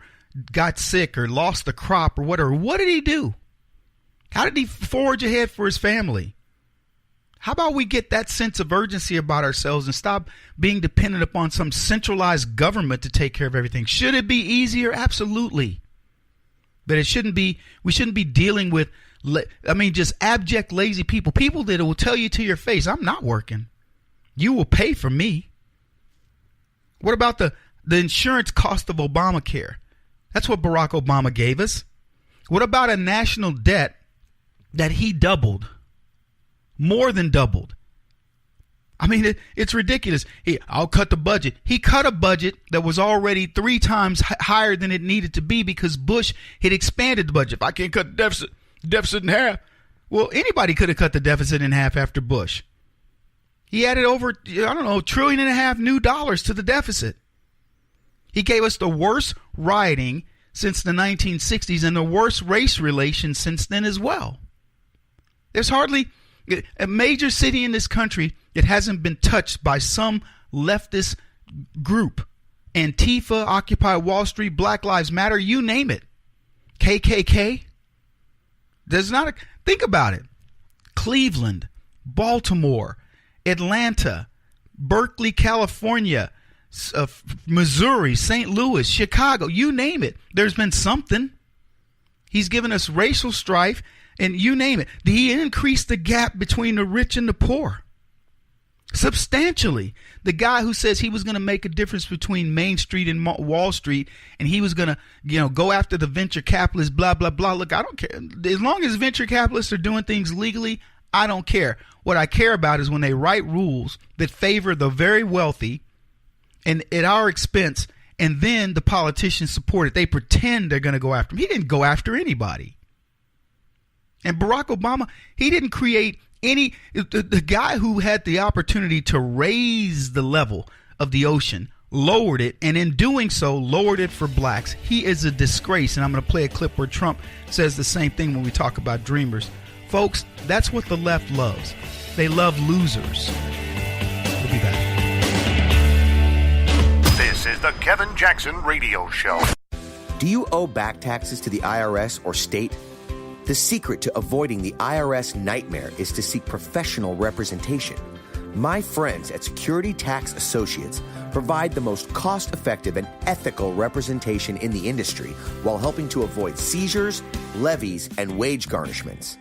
got sick or lost a crop or whatever. What did he do? How did he forge ahead for his family? How about we get that sense of urgency about ourselves and stop being dependent upon some centralized government to take care of everything? Should it be easier? Absolutely. But we shouldn't be dealing with, just abject, lazy people. People that will tell you to your face, I'm not working. You will pay for me. What about the insurance cost of Obamacare? That's what Barack Obama gave us. What about a national debt that he doubled, more than doubled? I mean, it's ridiculous. I'll cut the budget. He cut a budget that was already 3 times higher than it needed to be because Bush had expanded the budget. If I can't cut the deficit in half, well, anybody could have cut the deficit in half after Bush. He added over, $1.5 trillion new dollars to the deficit. He gave us the worst rioting since the 1960s and the worst race relations since then as well. There's hardly a major city in this country that hasn't been touched by some leftist group. Antifa, Occupy Wall Street, Black Lives Matter, you name it. KKK. Think about it. Cleveland, Baltimore, Atlanta, Berkeley, California, Missouri, St. Louis, Chicago, you name it. There's been something. He's given us racial strife. And you name it. He increased the gap between the rich and the poor substantially. The guy who says he was going to make a difference between Main Street and Wall Street, and he was going to, go after the venture capitalists, blah, blah, blah. Look, I don't care. As long as venture capitalists are doing things legally, I don't care. What I care about is when they write rules that favor the very wealthy and at our expense, and then the politicians support it. They pretend they're going to go after him. He didn't go after anybody. And Barack Obama, he didn't create the guy who had the opportunity to raise the level of the ocean, lowered it, and in doing so, lowered it for blacks. He is a disgrace. And I'm going to play a clip where Trump says the same thing when we talk about dreamers. Folks, that's what the left loves. They love losers. We'll be back. This is the Kevin Jackson Radio Show. Do you owe back taxes to the IRS or state? The secret to avoiding the IRS nightmare is to seek professional representation. My friends at Security Tax Associates provide the most cost-effective and ethical representation in the industry while helping to avoid seizures, levies, and wage garnishments.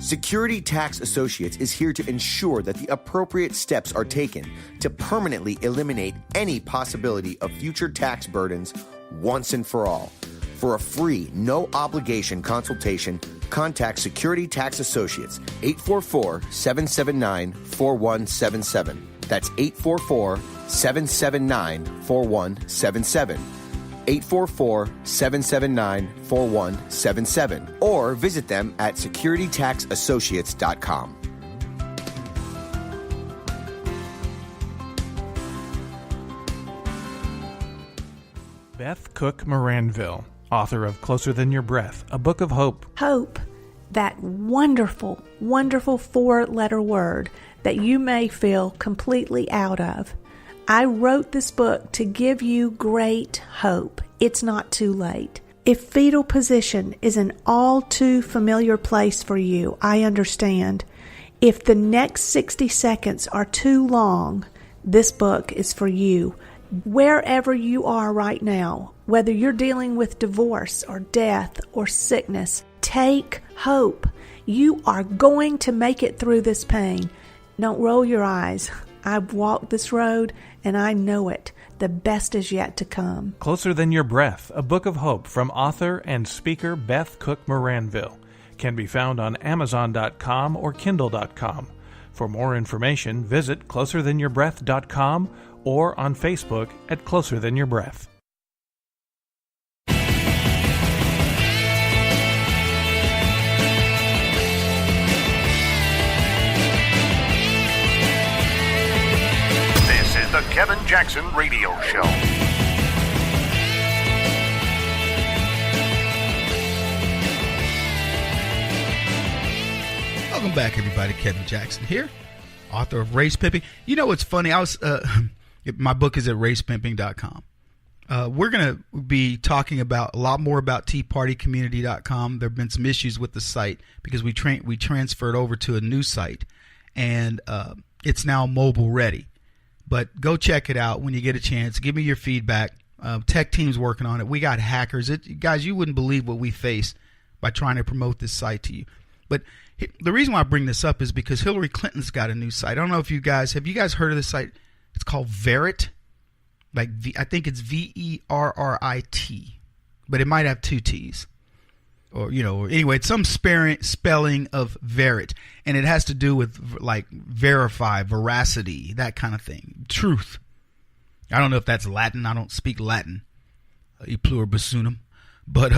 Security Tax Associates is here to ensure that the appropriate steps are taken to permanently eliminate any possibility of future tax burdens once and for all. For a free, no-obligation consultation, contact Security Tax Associates, 844-779-4177. That's 844-779-4177. 844-779-4177. Or visit them at securitytaxassociates.com. Beth Cook Moranville, author of Closer Than Your Breath, a book of hope. Hope, that wonderful, wonderful four-letter word that you may feel completely out of. I wrote this book to give you great hope. It's not too late. If fetal position is an all too familiar place for you, I understand. If the next 60 seconds are too long, this book is for you. Wherever you are right now, whether you're dealing with divorce or death or sickness, take hope. You are going to make it through this pain. Don't roll your eyes. I've walked this road and I know it. The best is yet to come. Closer Than Your Breath, a book of hope from author and speaker Beth Cook Moranville, can be found on Amazon.com or Kindle.com. For more information, visit closerthanyourBreath.com or on Facebook at Closer Than Your Breath. This is the Kevin Jackson Radio Show. Welcome back, everybody. Kevin Jackson here, author of Race Pimping. You know what's funny? My book is at racepimping.com. We're going to be talking about a lot more about TeaPartyCommunity.com. There have been some issues with the site because we transferred over to a new site, and it's now mobile ready. But go check it out when you get a chance. Give me your feedback. Tech team's working on it. We got hackers. Guys, you wouldn't believe what we face by trying to promote this site to you. But the reason why I bring this up is because Hillary Clinton's got a new site. I don't know if you guys have heard of this site? It's called Verrit. I think it's Verrit, but it might have two T's. Or anyway, it's some spelling of Verrit, and it has to do with like verify, veracity, that kind of thing, truth. I don't know if that's Latin. I don't speak Latin, e pluribus, but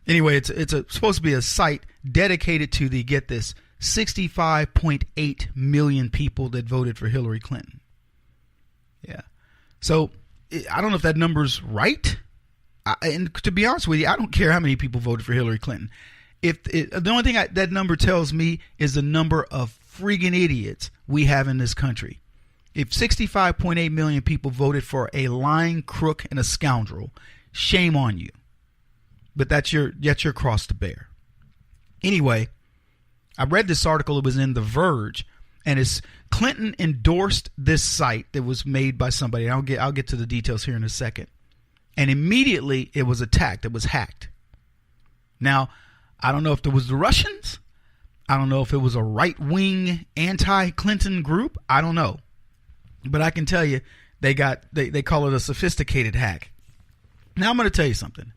anyway, it's supposed to be a site dedicated to the, get this, 65.8 million people that voted for Hillary Clinton. Yeah, so I don't know if that number's right. And to be honest with you, I don't care how many people voted for Hillary Clinton. The only thing that number tells me is the number of friggin' idiots we have in this country. If 65.8 million people voted for a lying crook and a scoundrel, shame on you. But that's your cross to bear. Anyway, I read this article. It was in The Verge, and Clinton endorsed this site that was made by somebody. I'll get to the details here in a second. And immediately it was attacked. It was hacked. Now, I don't know if it was the Russians. I don't know if it was a right-wing anti-Clinton group. I don't know. But I can tell you they call it a sophisticated hack. Now I'm going to tell you something.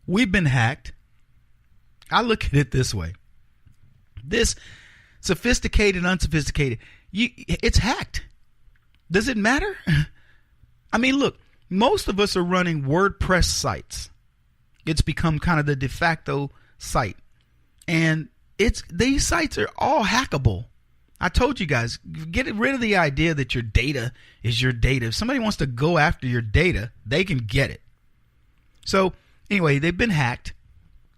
We've been hacked. I look at it this way. This sophisticated, unsophisticated, it's hacked. Does it matter? I mean, look. Most of us are running WordPress sites. It's become kind of the de facto site. And these sites are all hackable. I told you guys, get rid of the idea that your data is your data. If somebody wants to go after your data, they can get it. So anyway, they've been hacked,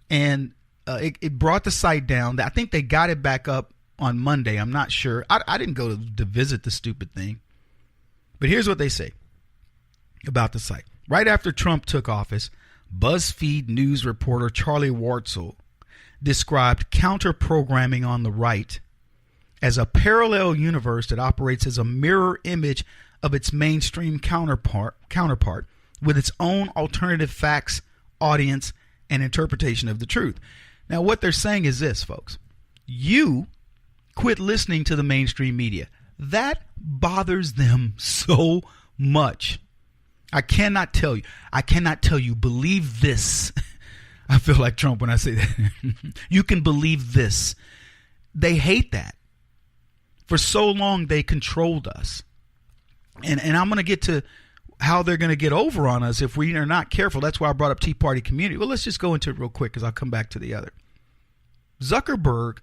and it brought the site down. I think they got it back up on Monday. I'm not sure. I didn't go to visit the stupid thing. But here's what they say about the site. Right after Trump took office, BuzzFeed News reporter Charlie Wartzel described counter-programming on the right as a parallel universe that operates as a mirror image of its mainstream counterpart with its own alternative facts, audience, and interpretation of the truth. Now, what they're saying is this, folks. You quit listening to the mainstream media. That bothers them so much. I cannot tell you, believe this. I feel like Trump when I say that. You can believe this. They hate that. For so long, they controlled us. And I'm going to get to how they're going to get over on us if we are not careful. That's why I brought up Tea Party community. Well, let's just go into it real quick because I'll come back to the other. Zuckerberg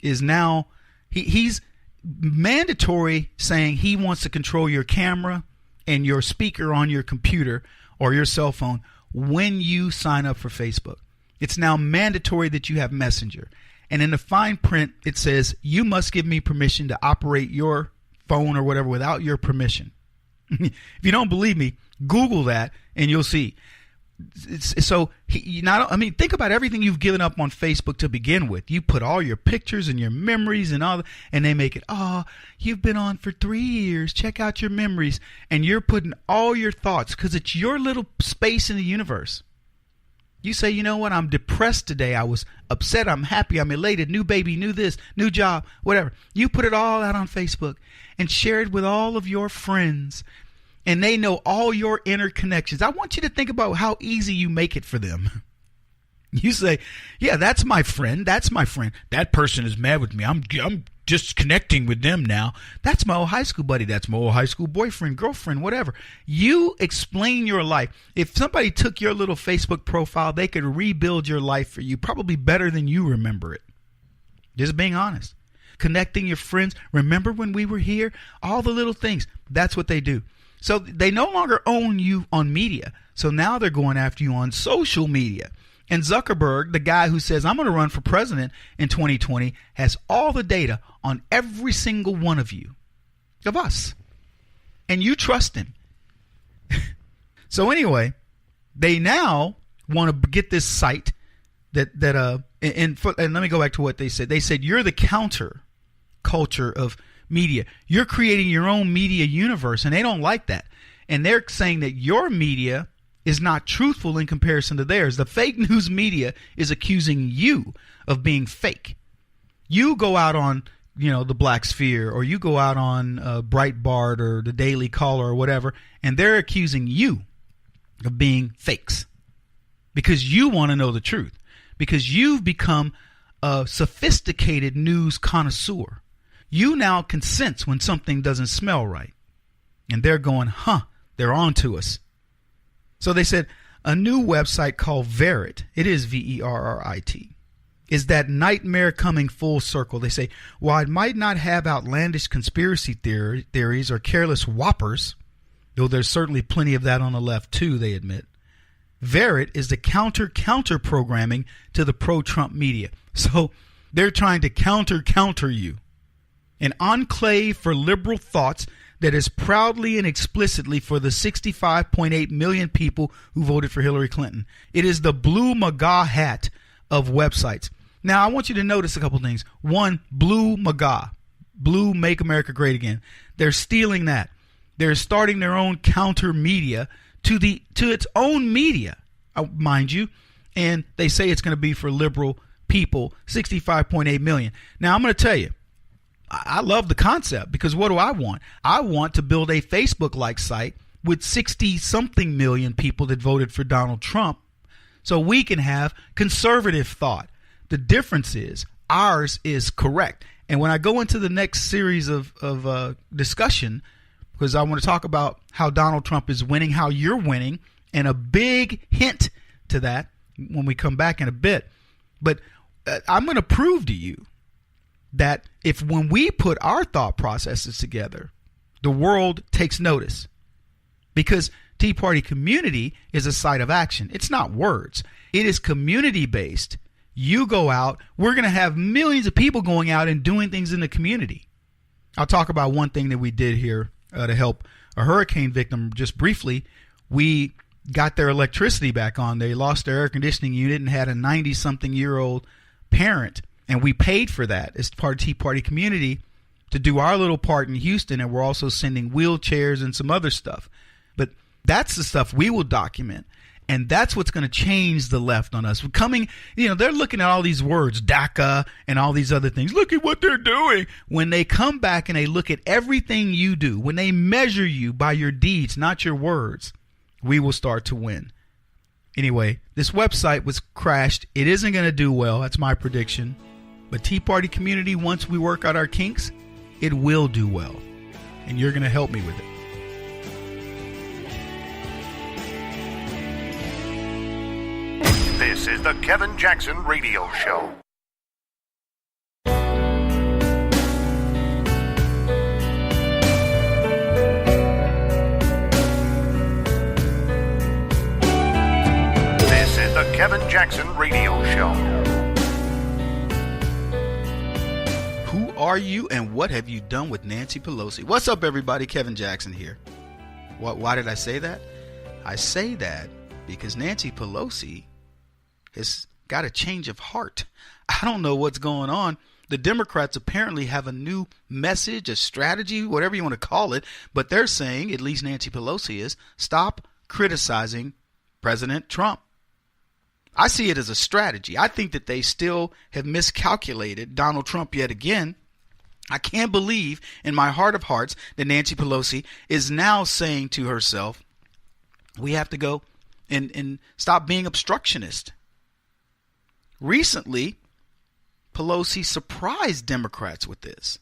is now, he's mandatory saying he wants to control your camera and your speaker on your computer or your cell phone when you sign up for Facebook. It's now mandatory that you have Messenger. And in the fine print, it says, you must give me permission to operate your phone or whatever without your permission. If you don't believe me, Google that and you'll see. Think about everything you've given up on Facebook to begin with. You put all your pictures and your memories and all, and they make it, you've been on for 3 years. Check out your memories. And you're putting all your thoughts because it's your little space in the universe. You say, you know what? I'm depressed today. I was upset. I'm happy. I'm elated. New baby, new this, new job, whatever. You put it all out on Facebook and share it with all of your friends. And they know all your inner connections. I want you to think about how easy you make it for them. You say, yeah, that's my friend. That's my friend. That person is mad with me. I'm just connecting with them now. That's my old high school buddy. That's my old high school boyfriend, girlfriend, whatever. You explain your life. If somebody took your little Facebook profile, they could rebuild your life for you, probably better than you remember it. Just being honest. Connecting your friends. Remember when we were here? All the little things. That's what they do. So they no longer own you on media. So now they're going after you on social media. And Zuckerberg, the guy who says, I'm going to run for president in 2020, has all the data on every single one of you, of us. And you trust him. So anyway, they now want to get this site and let me go back to what they said. They said, you're the counter culture of media. You're creating your own media universe, and they don't like that. And they're saying that your media is not truthful in comparison to theirs. The fake news media is accusing you of being fake. You go out on, the Black Sphere, or you go out on Breitbart or the Daily Caller or whatever, and they're accusing you of being fakes because you want to know the truth, because you've become a sophisticated news connoisseur. You now can sense when something doesn't smell right. And they're going, they're on to us. So they said a new website called Verrit, it is Verrit, is that nightmare coming full circle. They say, while it might not have outlandish conspiracy theories or careless whoppers, though there's certainly plenty of that on the left too, they admit, Verrit is the counter programming to the pro-Trump media. So they're trying to counter you. An enclave for liberal thoughts that is proudly and explicitly for the 65.8 million people who voted for Hillary Clinton. It is the blue MAGA hat of websites. Now, I want you to notice a couple things. One, blue MAGA, blue Make America Great Again. They're stealing that. They're starting their own counter media to its own media, mind you, and they say it's going to be for liberal people, 65.8 million. Now, I'm going to tell you, I love the concept because what do I want? I want to build a Facebook-like site with 60-something million people that voted for Donald Trump so we can have conservative thought. The difference is ours is correct. And when I go into the next series of discussion, because I want to talk about how Donald Trump is winning, how you're winning, and a big hint to that when we come back in a bit. But I'm going to prove to you that when we put our thought processes together, the world takes notice. Because Tea Party community is a site of action. It's not words. It is community-based. You go out. We're going to have millions of people going out and doing things in the community. I'll talk about one thing that we did here to help a hurricane victim just briefly. We got their electricity back on. They lost their air conditioning unit and had a 90-something-year-old parent And we paid for that as part of Tea Party community to do our little part in Houston. And we're also sending wheelchairs and some other stuff. But that's the stuff we will document. And that's what's going to change the left on us. We're coming, they're looking at all these words, DACA and all these other things. Look at what they're doing. When they come back and they look at everything you do, when they measure you by your deeds, not your words, we will start to win. Anyway, this website was crashed. It isn't going to do well. That's my prediction. But Tea Party community, once we work out our kinks, it will do well. And you're going to help me with it. This is the Kevin Jackson Radio Show. This is the Kevin Jackson Radio Show. Who are you and what have you done with Nancy Pelosi? What's up, everybody? Kevin Jackson here. Why did I say that? I say that because Nancy Pelosi has got a change of heart. I don't know what's going on. The Democrats apparently have a new message, a strategy, whatever you want to call it, but they're saying, at least Nancy Pelosi is, stop criticizing President Trump. I see it as a strategy. I think that they still have miscalculated Donald Trump yet again. I can't believe in my heart of hearts that Nancy Pelosi is now saying to herself, we have to go and stop being obstructionist. Recently, Pelosi surprised Democrats with this.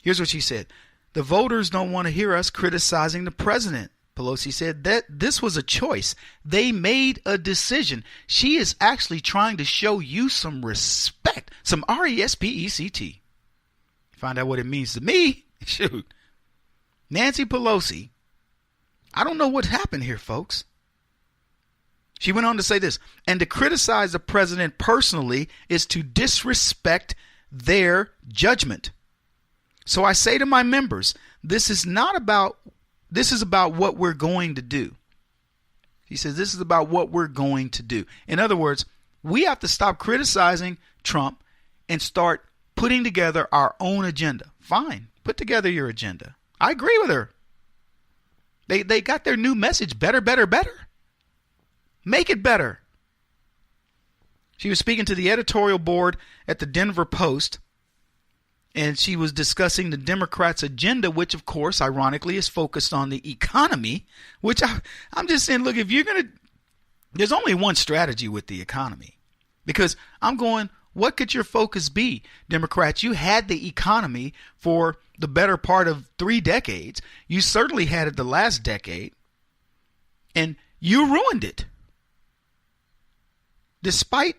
Here's what she said. The voters don't want to hear us criticizing the president. Pelosi said that this was a choice. They made a decision. She is actually trying to show you some respect, some R-E-S-P-E-C-T. Find out what it means to me. Shoot. Nancy Pelosi, I don't know what happened here, folks. She went on to say this, and to criticize the president personally is to disrespect their judgment. So I say to my members, this is about what we're going to do. He says this is about what we're going to do. In other words, we have to stop criticizing Trump and start putting together our own agenda. Fine, put together your agenda. I agree with her. They got their new message, better, better, better. Make it better. She was speaking to the editorial board at the Denver Post, and she was discussing the Democrats' agenda, which, of course, ironically, is focused on the economy, which I'm just saying, look, if you're going to, there's only one strategy with the economy, because I'm going, what could your focus be? Democrats, you had the economy for the better part of 3 decades. You certainly had it the last decade, and you ruined it. Despite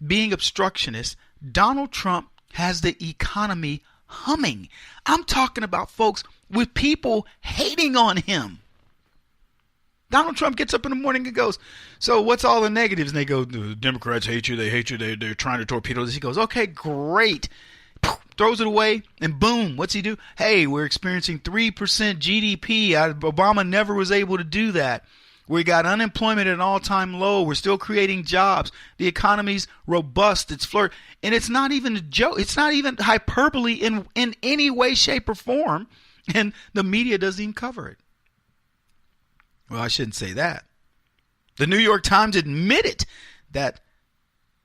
being obstructionist, Donald Trump has the economy humming. I'm talking about, folks, with people hating on him. Donald Trump gets up in the morning and goes, so what's all the negatives? And they go, the Democrats hate you. They hate you. They're trying to torpedo this. He goes, okay, great. Throws it away, and boom, what's he do? Hey, we're experiencing 3% GDP. Obama never was able to do that. We got unemployment at an all-time low. We're still creating jobs. The economy's robust. It's flourishing. And it's not even a joke. It's not even hyperbole in any way, shape, or form. And the media doesn't even cover it. Well, I shouldn't say that. The New York Times admitted that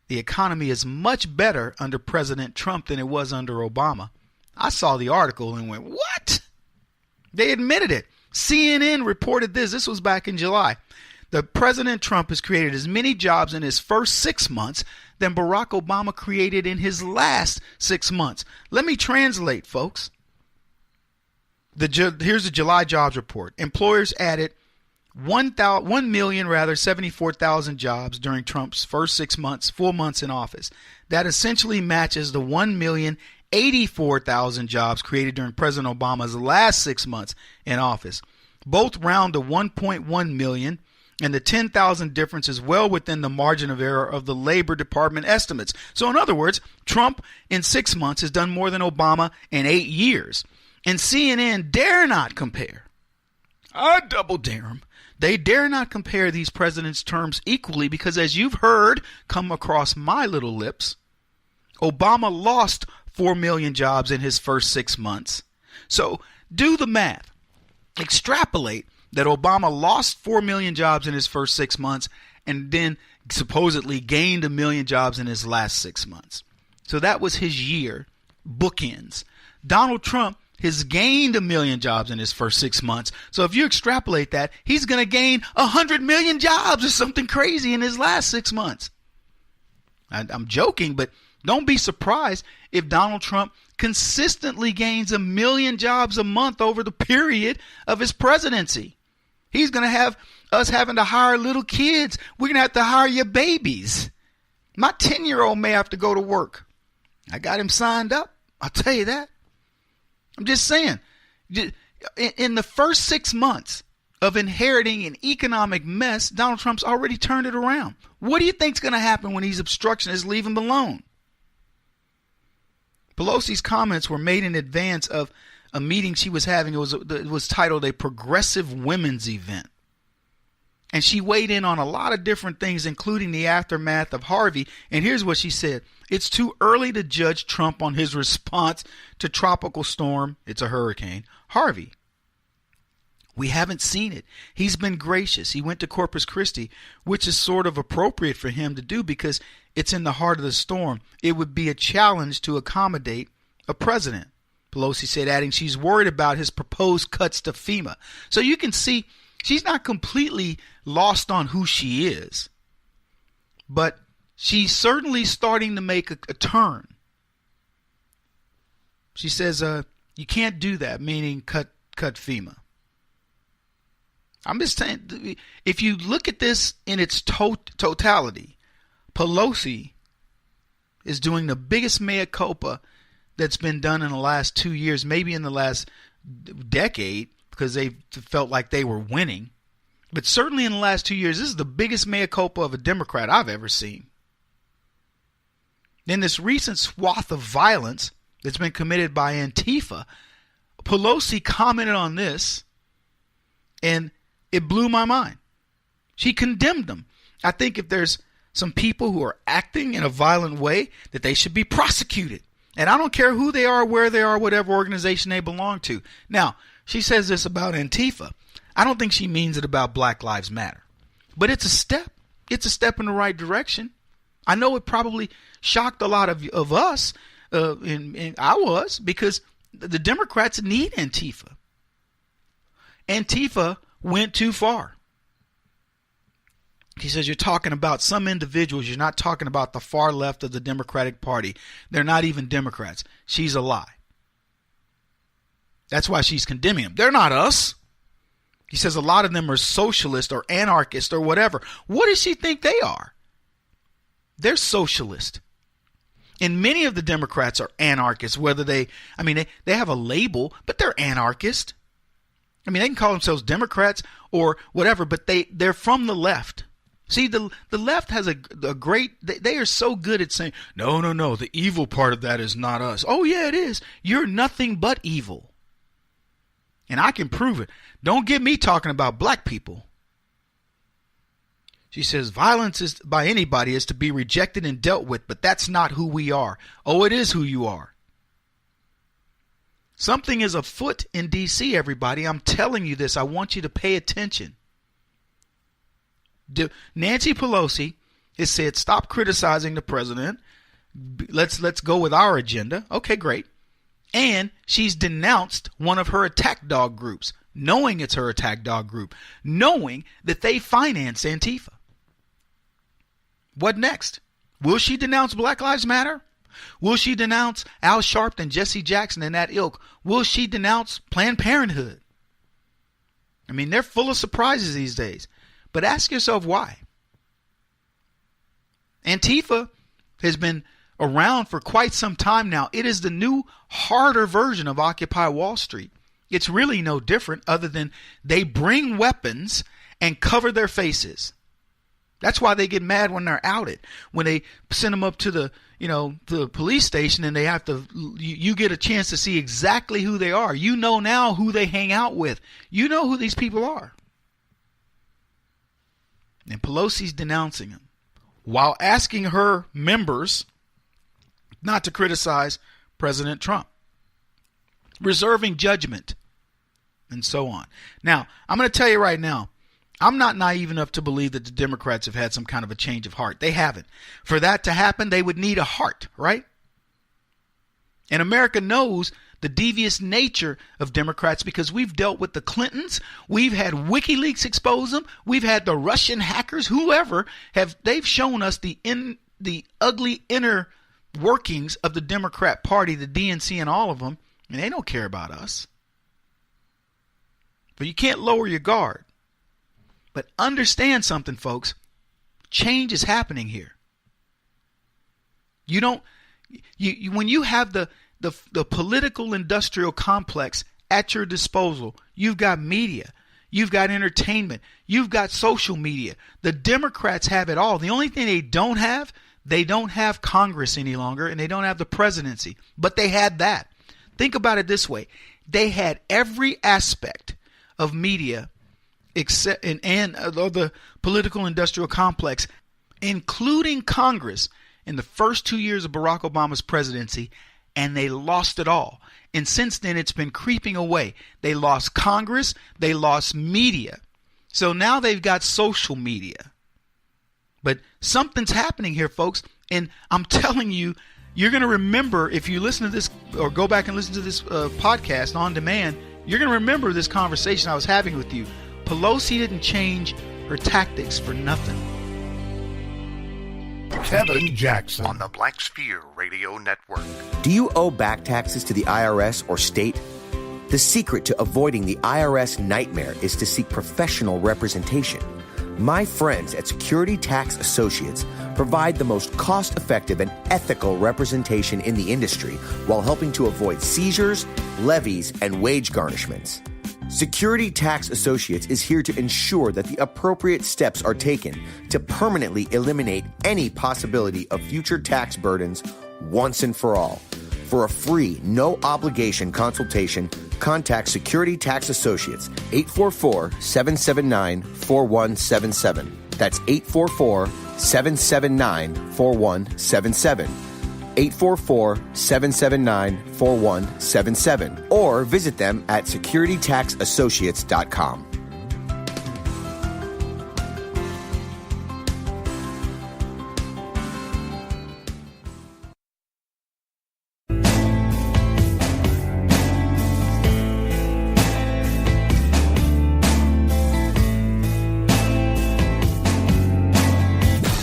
the economy is much better under President Trump than it was under Obama. I saw the article and went, what? They admitted it. CNN reported this. This was back in July. The President Trump has created as many jobs in his first 6 months than Barack Obama created in his last 6 months. Let me translate, folks. Here's the July jobs report. Employers added 1,074,000 jobs during Trump's first 6 months, 4 months in office. That essentially matches the 1,084,000 jobs created during President Obama's last 6 months in office. Both round to 1.1 million, and the 10,000 difference is well within the margin of error of the Labor Department estimates. So in other words, Trump in 6 months has done more than Obama in 8 years. And CNN dare not compare. I double dare them. They dare not compare these presidents' terms equally because, as you've heard come across my little lips, Obama lost 4 million jobs in his first 6 months. So do the math. Extrapolate that Obama lost 4 million jobs in his first 6 months and then supposedly gained 1 million jobs in his last 6 months. So that was his year, bookends. Donald Trump has gained 1 million jobs in his first 6 months. So if you extrapolate that, he's going to gain 100 million jobs or something crazy in his last 6 months. I'm joking, but don't be surprised if Donald Trump consistently gains 1 million jobs a month over the period of his presidency. He's going to have us having to hire little kids. We're going to have to hire your babies. My 10-year-old may have to go to work. I got him signed up. I'll tell you that. I'm just saying, in the first 6 months of inheriting an economic mess, Donald Trump's already turned it around. What do you think's going to happen when these obstructionists leave him alone? Pelosi's comments were made in advance of a meeting she was having. It was titled a Progressive Women's Event. And she weighed in on a lot of different things, including the aftermath of Harvey. And here's what she said. It's too early to judge Trump on his response to Tropical Storm, it's a hurricane, Harvey. We haven't seen it. He's been gracious. He went to Corpus Christi, which is sort of appropriate for him to do because it's in the heart of the storm. It would be a challenge to accommodate a president, Pelosi said, adding she's worried about his proposed cuts to FEMA. So you can see she's not completely lost on who she is, but she's certainly starting to make a turn. She says, you can't do that, meaning cut FEMA. I'm just saying, if you look at this in its totality, Pelosi is doing the biggest mea culpa that's been done in the last 2 years, maybe in the last decade, because they felt like they were winning. But certainly in the last 2 years, this is the biggest mea culpa of a Democrat I've ever seen. In this recent swath of violence that's been committed by Antifa, Pelosi commented on this, and it blew my mind. She condemned them. I think if there's some people who are acting in a violent way, that they should be prosecuted. And I don't care who they are, where they are, whatever organization they belong to. Now, she says this about Antifa. I don't think she means it about Black Lives Matter. But it's a step. It's a step in the right direction. I know it probably shocked a lot of us, and I was, because the Democrats need Antifa. Antifa went too far. He says, you're talking about some individuals. You're not talking about the far left of the Democratic Party. They're not even Democrats. She's a lie. That's why she's condemning them. They're not us. He says a lot of them are socialist or anarchist or whatever. What does she think they are? They're socialist. And many of the Democrats are anarchists, whether they have a label, but they're anarchist. I mean, they can call themselves Democrats or whatever, but they're from the left. See, the left has a great, they are so good at saying, no, the evil part of that is not us. Oh, yeah, it is. You're nothing but evil. And I can prove it. Don't get me talking about black people. She says, violence is by anybody is to be rejected and dealt with, but that's not who we are. Oh, it is who you are. Something is afoot in D.C., everybody. I'm telling you this. I want you to pay attention. Nancy Pelosi has said, stop criticizing the president. Let's go with our agenda. Okay, great. And she's denounced one of her attack dog groups, knowing it's her attack dog group, knowing that they finance Antifa. What next? Will she denounce Black Lives Matter? Will she denounce Al Sharpton, Jesse Jackson, and that ilk? Will she denounce Planned Parenthood? I mean, they're full of surprises these days. But ask yourself why. Antifa has been around for quite some time now. It is the new, harder version of Occupy Wall Street. It's really no different other than they bring weapons and cover their faces. That's why they get mad when they're outed. When they send them up to the police station and they have to, you get a chance to see exactly who they are. You know now who they hang out with. You know who these people are. And Pelosi's denouncing them while asking her members not to criticize President Trump, reserving judgment, and so on. Now, I'm going to tell you right now, I'm not naive enough to believe that the Democrats have had some kind of a change of heart. They haven't. For that to happen, they would need a heart, right? And America knows the devious nature of Democrats because we've dealt with the Clintons. We've had WikiLeaks expose them. We've had the Russian hackers, whoever, they've shown us the ugly inner workings of the Democrat Party, the DNC and all of them, and they don't care about us. But you can't lower your guard. But understand something, folks. Change is happening here. When you have the political industrial complex at your disposal, you've got media, you've got entertainment, you've got social media. The Democrats have it all. The only thing they don't have Congress any longer, and they don't have the presidency. But they had that. Think about it this way. They had every aspect of media except and the political industrial complex, including Congress, in the first 2 years of Barack Obama's presidency, and they lost it all. And since then, it's been creeping away. They lost Congress. They lost media. So now they've got social media. But something's happening here, folks. And I'm telling you, you're going to remember, if you listen to this or go back and listen to this podcast on demand, you're going to remember this conversation I was having with you. Pelosi didn't change her tactics for nothing. Kevin Jackson on the Black Sphere Radio Network. Do you owe back taxes to the IRS or state? The secret to avoiding the IRS nightmare is to seek professional representation. My friends at Security Tax Associates provide the most cost-effective and ethical representation in the industry while helping to avoid seizures, levies, and wage garnishments. Security Tax Associates is here to ensure that the appropriate steps are taken to permanently eliminate any possibility of future tax burdens once and for all. For a free, no-obligation consultation, contact Security Tax Associates, 844-779-4177. That's 844-779-4177. 844-779-4177. Or visit them at securitytaxassociates.com.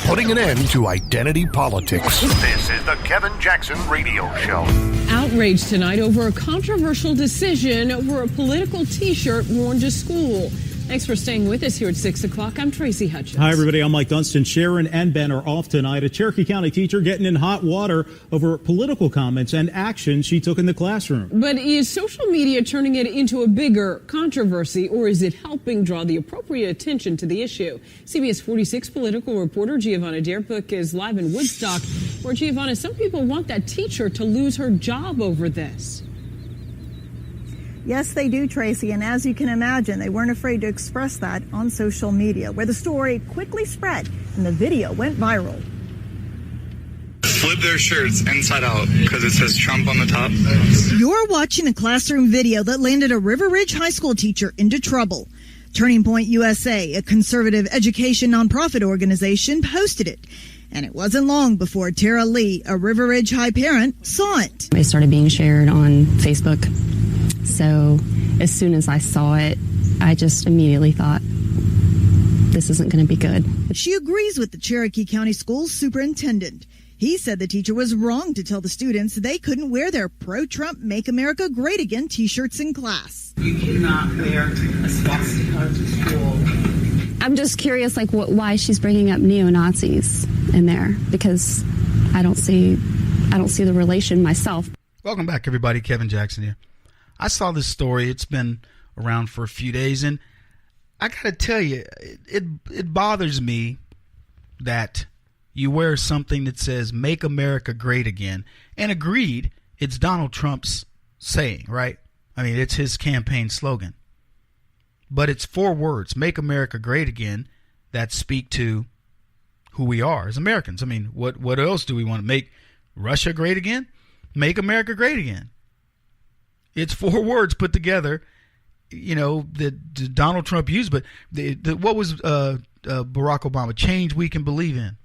Putting an end to identity politics. This is the Kevin Jackson Radio Show. Outrage tonight over a controversial decision over a political T-shirt worn to school. Thanks for staying with us here at 6 o'clock. I'm Tracy Hutchins. Hi, everybody. I'm Mike Dunstan. Sharon and Ben are off tonight. A Cherokee County teacher getting in hot water over political comments and actions she took in the classroom. But is social media turning it into a bigger controversy, or is it helping draw the appropriate attention to the issue? CBS 46 political reporter Giovanna Derpuck is live in Woodstock, where, Giovanna, some people want that teacher to lose her job over this. Yes, they do, Tracy, and as you can imagine, they weren't afraid to express that on social media, where the story quickly spread and the video went viral. Flip their shirts inside out because it says Trump on the top. You're watching a classroom video that landed a River Ridge High School teacher into trouble. Turning Point USA, a conservative education nonprofit organization, posted it. And it wasn't long before Tara Lee, a River Ridge High parent, saw it. It started being shared on Facebook. So as soon as I saw it, I just immediately thought, this isn't going to be good. She agrees with the Cherokee County Schools superintendent. He said the teacher was wrong to tell the students they couldn't wear their pro-Trump Make America Great Again t-shirts in class. You cannot wear a swastika to school. I'm just curious, why she's bringing up neo-Nazis in there, because I don't see the relation myself. Welcome back, everybody. Kevin Jackson here. I saw this story. It's been around for a few days, and I got to tell you, it bothers me that you wear something that says Make America Great Again. And agreed, it's Donald Trump's saying, right? I mean, it's his campaign slogan. But it's 4 words, Make America Great Again, that speak to who we are as Americans. I mean, what else do we want to make Russia great again? Make America great again. It's 4 words put together, that Donald Trump used. But what was Barack Obama? Change we can believe in.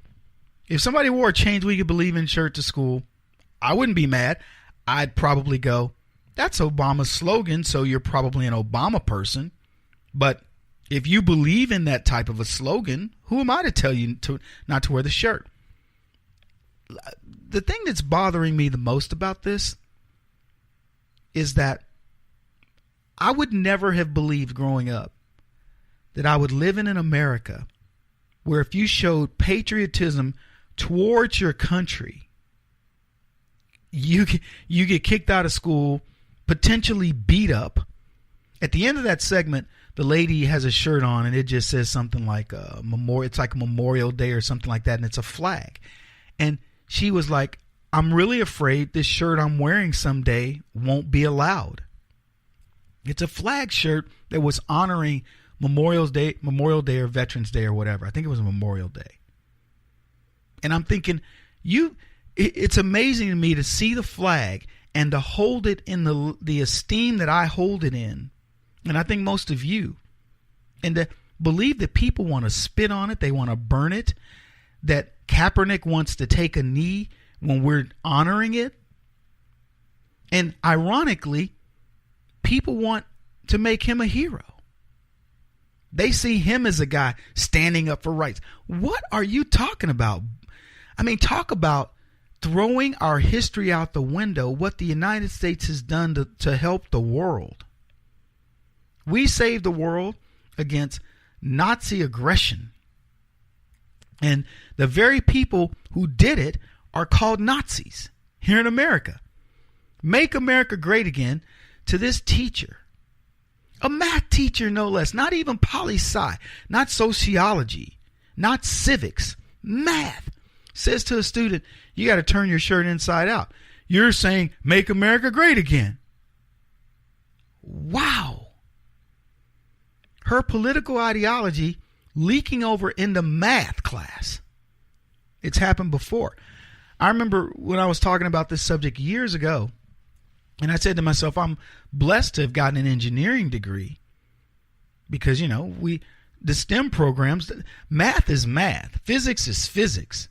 If somebody wore a change we can believe in shirt to school, I wouldn't be mad. I'd probably go, that's Obama's slogan, so you're probably an Obama person. But if you believe in that type of a slogan, who am I to tell you not to wear the shirt? The thing that's bothering me the most about this is that I would never have believed growing up that I would live in an America where if you showed patriotism towards your country, you get kicked out of school, potentially beat up. At the end of that segment, the lady has a shirt on and it just says something like it's like Memorial Day or something like that, and it's a flag. And she was like, I'm really afraid this shirt I'm wearing someday won't be allowed. It's a flag shirt that was honoring Memorial Day or Veterans Day or whatever. I think it was a Memorial Day. And I'm thinking, it's amazing to me to see the flag and to hold it in the esteem that I hold it in. And I think most of you. And to believe that people want to spit on it, they want to burn it, that Kaepernick wants to take a knee when we're honoring it. And ironically, people want to make him a hero. They see him as a guy standing up for rights. What are you talking about? I mean, talk about throwing our history out the window, what the United States has done to help the world. We saved the world against Nazi aggression. And the very people who did it are called Nazis here in America. Make America great again to this teacher. A math teacher, no less. Not even poli-sci, not sociology, not civics. Math. Says to a student, you got to turn your shirt inside out. You're saying, make America great again. Wow. Her political ideology leaking over into math class. It's happened before. I remember when I was talking about this subject years ago, and I said to myself, I'm blessed to have gotten an engineering degree because, the STEM programs, math is math, physics is physics.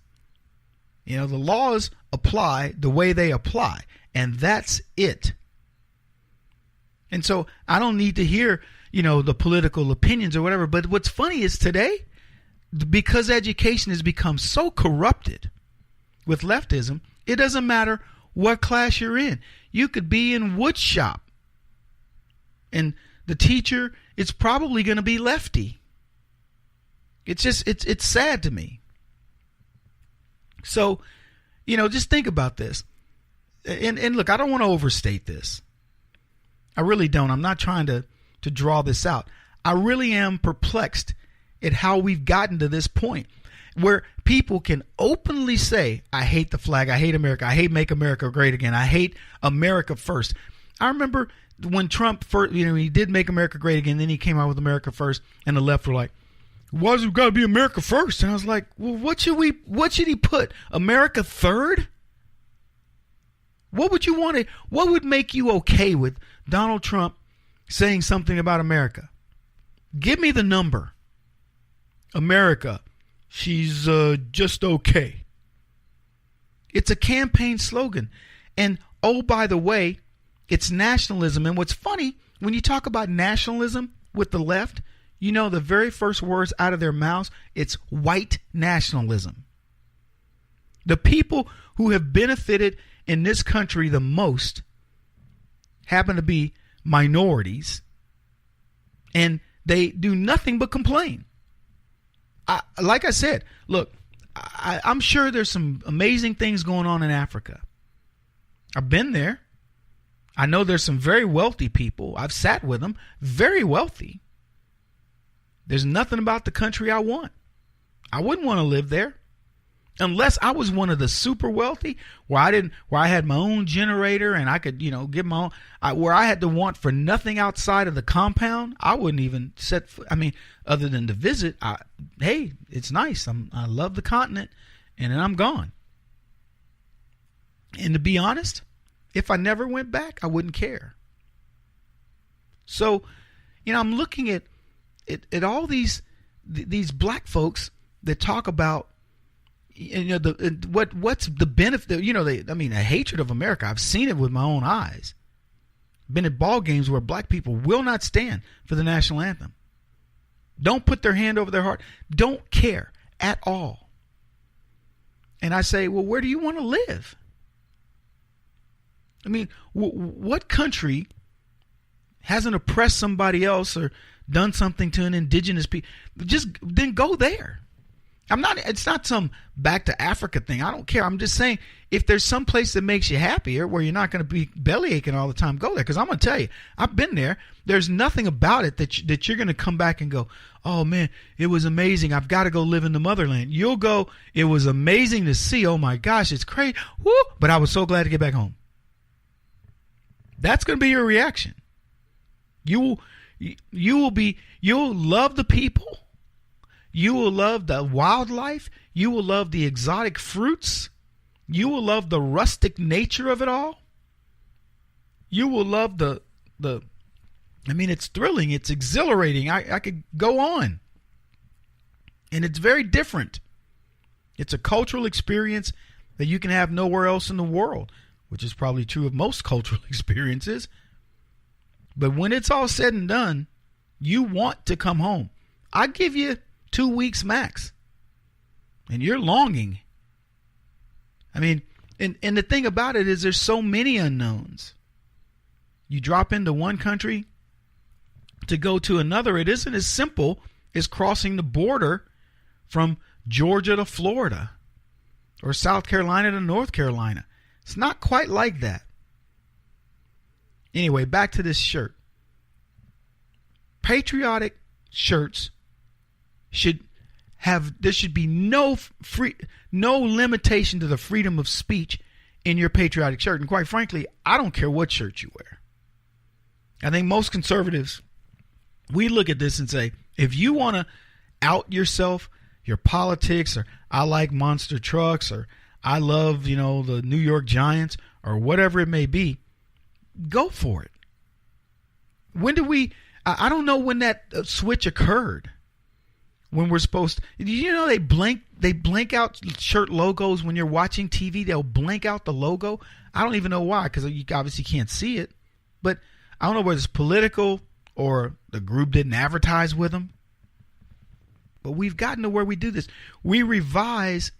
The laws apply the way they apply, and that's it. And so I don't need to hear, the political opinions or whatever. But what's funny is today, because education has become so corrupted with leftism, it doesn't matter what class you're in. You could be in wood shop, and the teacher is probably going to be lefty. It's just, it's sad to me. So, just think about this. And look, I don't want to overstate this. I really don't. I'm not trying to draw this out. I really am perplexed at how we've gotten to this point where people can openly say, I hate the flag, I hate America, I hate Make America Great Again, I hate America First. I remember when Trump first, he did Make America Great Again, then he came out with America First, and the left were like, why's it got to be America First? And I was like, well, what should he put? America Third? What would make you okay with Donald Trump saying something about America? Give me the number. America, she's just okay. It's a campaign slogan. And oh, by the way, it's nationalism. And what's funny, when you talk about nationalism with the left, the very first words out of their mouths, it's white nationalism. The people who have benefited in this country the most happen to be minorities, and they do nothing but complain. Like I said, look, I'm sure there's some amazing things going on in Africa. I've been there. I know there's some very wealthy people. I've sat with them, very wealthy. There's nothing about the country I want. I wouldn't want to live there unless I was one of the super wealthy where I had my own generator and I could, get my own, where I had to want for nothing outside of the compound. I wouldn't even set foot. I mean, other than to visit, hey, it's nice. I love the continent, and then I'm gone. And to be honest, if I never went back, I wouldn't care. So, I'm looking at all these black folks that talk about, what's the benefit, a hatred of America. I've seen it with my own eyes. Been at ball games where black people will not stand for the national anthem. Don't put their hand over their heart. Don't care at all. And I say, well, where do you want to live? What country hasn't oppressed somebody else or done something to an indigenous people? Just then go there. It's not some back to Africa thing. I don't care. I'm just saying, if there's some place that makes you happier where you're not going to be belly aching all the time, go there. Because I'm going to tell you, I've been there. There's nothing about it that you're going to come back and go, oh man, it was amazing. I've got to go live in the motherland. You'll go, it was amazing to see. Oh my gosh, it's crazy. Woo! But I was so glad to get back home. That's going to be your reaction. You'll love the people. You will love the wildlife. You will love the exotic fruits. You will love the rustic nature of it all. You will love it's thrilling. It's exhilarating. I could go on. And it's very different. It's a cultural experience that you can have nowhere else in the world, which is probably true of most cultural experiences. But when it's all said and done, you want to come home. I give you 2 weeks max. And you're longing. And the thing about it is there's so many unknowns. You drop into one country to go to another. It isn't as simple as crossing the border from Georgia to Florida or South Carolina to North Carolina. It's not quite like that. Anyway, back to this shirt. Patriotic shirts there should be no limitation to the freedom of speech in your patriotic shirt. And quite frankly, I don't care what shirt you wear. I think most conservatives, we look at this and say, if you want to out yourself, your politics, or I like monster trucks, or I love, the New York Giants, or whatever it may be, go for it. I don't know when that switch occurred. When we're supposed to, they blank out shirt logos when you're watching TV. They'll blank out the logo. I don't even know why, because you obviously can't see it. But I don't know whether it's political or the group didn't advertise with them. But we've gotten to where we do this. We revise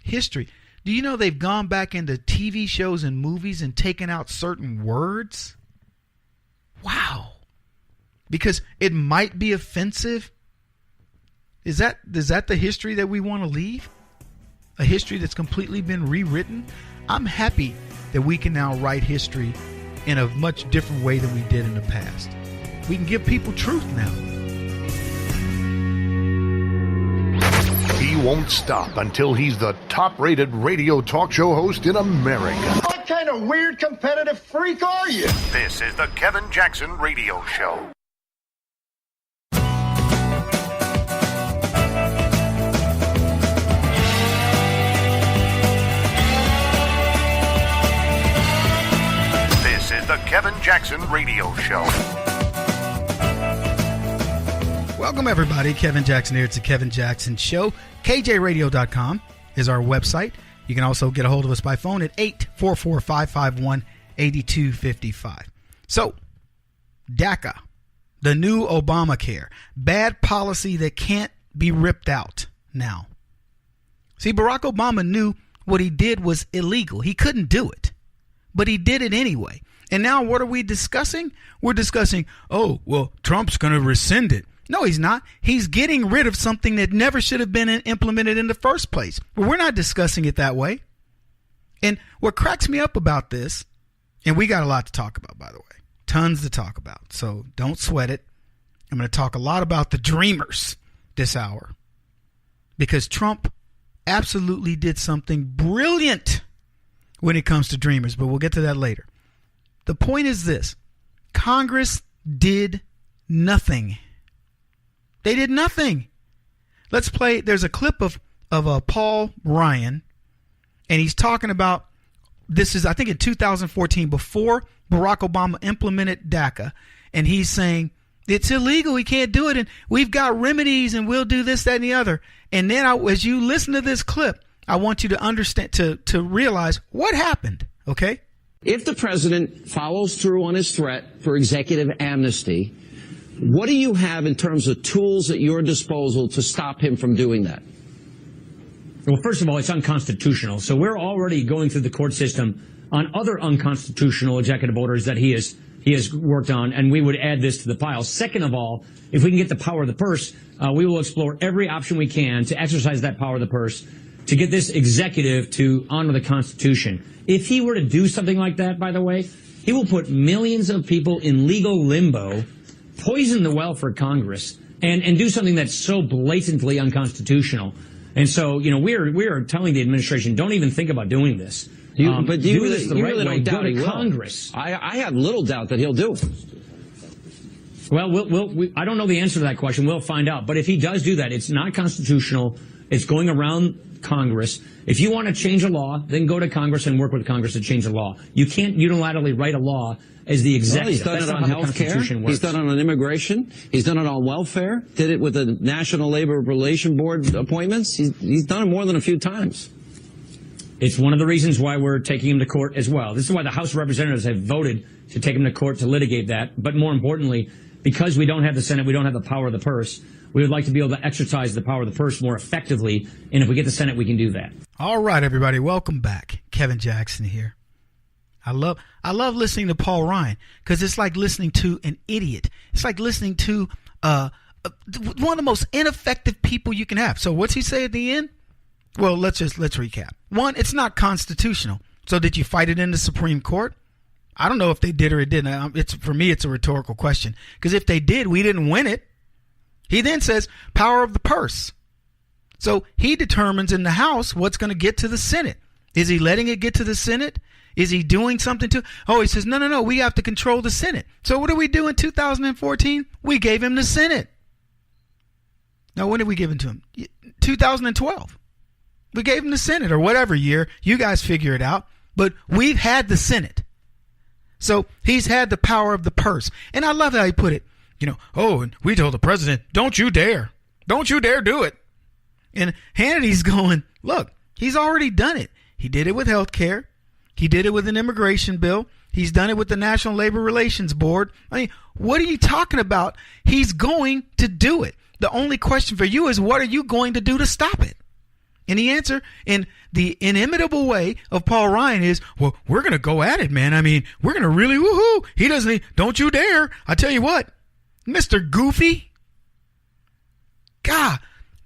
history. Do you know they've gone back into TV shows and movies and taken out certain words? Wow. Because it might be offensive. Is that the history that we want to leave? A history that's completely been rewritten? I'm happy that we can now write history in a much different way than we did in the past. We can give people truth now. He won't stop until he's the top-rated radio talk show host in America. What kind of weird competitive freak are you? This is the Kevin Jackson Radio Show. The Kevin Jackson Radio Show. Welcome, everybody. Kevin Jackson here. It's the Kevin Jackson Show. KJRadio.com is our website. You can also get a hold of us by phone at 844-551-8255. So, DACA, the new Obamacare, bad policy that can't be ripped out now. See, Barack Obama knew what he did was illegal. He couldn't do it, but he did it anyway. And now what are we discussing? We're discussing, oh, well, Trump's going to rescind it. No, he's not. He's getting rid of something that never should have been implemented in the first place. But we're not discussing it that way. And what cracks me up about this, and we got a lot to talk about, by the way, tons to talk about. So don't sweat it. I'm going to talk a lot about the dreamers this hour because Trump absolutely did something brilliant when it comes to dreamers. But we'll get to that later. The point is this. Congress did nothing. They did nothing. Let's play. There's a clip of Paul Ryan, and he's talking about this is, I think, in 2014, before Barack Obama implemented DACA, and he's saying it's illegal, he can't do it, and we've got remedies, and we'll do this, that, and the other. And then as you listen to this clip, I want you to understand, to realize what happened, okay? If the president follows through on his threat for executive amnesty, what do you have in terms of tools at your disposal to stop him from doing that? Well, first of all, it's unconstitutional. So we're already going through the court system on other unconstitutional executive orders that he has worked on, and we would add this to the pile. Second of all, if we can get the power of the purse, we will explore every option we can to exercise that power of the purse to get this executive to honor the Constitution. If he were to do something like that, by the way, he will put millions of people in legal limbo, poison the well for Congress, and do something that's so blatantly unconstitutional. And so, we are telling the administration, don't even think about doing this. But do you do this the right really way. don't doubt Go he to will. Congress. I have little doubt that he'll do it. Well, I don't know the answer to that question. We'll find out. But if he does do that, it's not constitutional. It's going around Congress. If you want to change a law, then go to Congress and work with Congress to change the law. You can't unilaterally write a law as the executive. Well, he's done it on health care. He's done it on immigration. He's done it on welfare. Did it with the National Labor Relations Board appointments. He's done it more than a few times. It's one of the reasons why we're taking him to court as well. This is why the House of Representatives have voted to take him to court to litigate that. But more importantly, because we don't have the Senate, we don't have the power of the purse, we would like to be able to exercise the power of the purse more effectively. And if we get the Senate, we can do that. All right, everybody. Welcome back. Kevin Jackson here. I love listening to Paul Ryan because it's like listening to an idiot. It's like listening to one of the most ineffective people you can have. So what's he say at the end? Well, let's recap. One, it's not constitutional. So did you fight it in the Supreme Court? I don't know if they did or it didn't. For me, it's a rhetorical question because if they did, we didn't win it. He then says power of the purse. So he determines in the House what's going to get to the Senate. Is he letting it get to the Senate? Is he doing something to? Oh, he says, no, we have to control the Senate. So what did we do in 2014? We gave him the Senate. Now, when did we give it to him? 2012. We gave him the Senate or whatever year. You guys figure it out. But we've had the Senate. So he's had the power of the purse. And I love how he put it. And we told the president, don't you dare do it. And Hannity's going, look, he's already done it. He did it with health care. He did it with an immigration bill. He's done it with the National Labor Relations Board. I mean, what are you talking about? He's going to do it. The only question for you is, what are you going to do to stop it? And the answer in the inimitable way of Paul Ryan is, well, we're going to go at it, man. I mean, we're going to really woohoo. He doesn't, don't you dare. I tell you what, Mr. Goofy. God,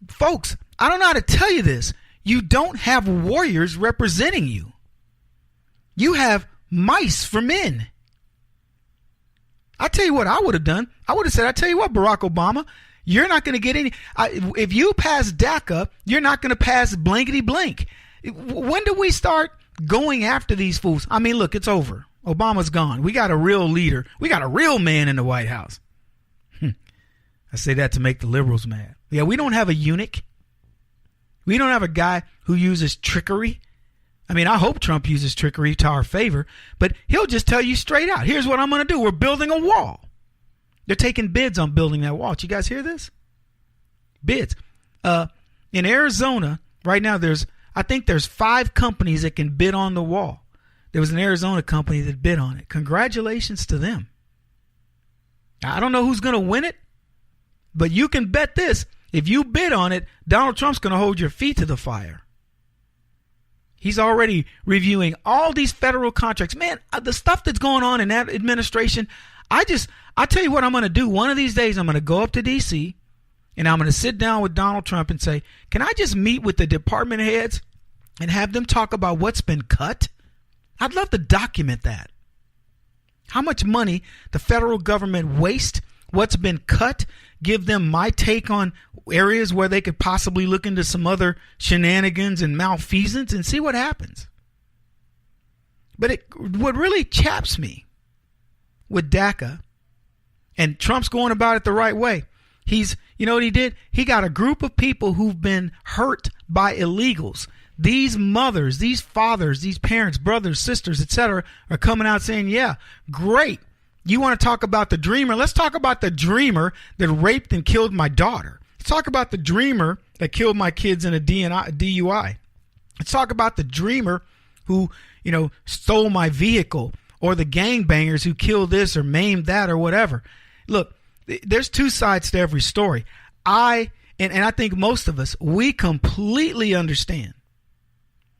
folks, I don't know how to tell you this. You don't have warriors representing you. You have mice for men. I tell you what I would have done. I would have said, I tell you what, Barack Obama, you're not going to get any. If you pass DACA, you're not going to pass blankety blank. When do we start going after these fools? I mean, look, it's over. Obama's gone. We got a real leader. We got a real man in the White House. I say that to make the liberals mad. Yeah, we don't have a eunuch. We don't have a guy who uses trickery. I mean, I hope Trump uses trickery to our favor, but he'll just tell you straight out, here's what I'm going to do. We're building a wall. They're taking bids on building that wall. Did you guys hear this? Bids. In Arizona, right now, I think there's 5 companies that can bid on the wall. There was an Arizona company that bid on it. Congratulations to them. I don't know who's going to win it, but you can bet this. If you bid on it, Donald Trump's going to hold your feet to the fire. He's already reviewing all these federal contracts. Man, the stuff that's going on in that administration, I'll tell you what I'm going to do. One of these days, I'm going to go up to D.C., and I'm going to sit down with Donald Trump and say, can I just meet with the department heads and have them talk about what's been cut? I'd love to document that. How much money the federal government wastes, what's been cut, give them my take on areas where they could possibly look into some other shenanigans and malfeasance and see what happens. But what really chaps me with DACA, and Trump's going about it the right way. You know what he did? He got a group of people who've been hurt by illegals. these mothers, these fathers, these parents, brothers, sisters, etc., are coming out saying, yeah, great. You want to talk about the dreamer? Let's talk about the dreamer that raped and killed my daughter. Let's talk about the dreamer that killed my kids in a DUI. Let's talk about the dreamer who, stole my vehicle, or the gangbangers who killed this or maimed that or whatever. Look, there's two sides to every story. And I think most of us, we completely understand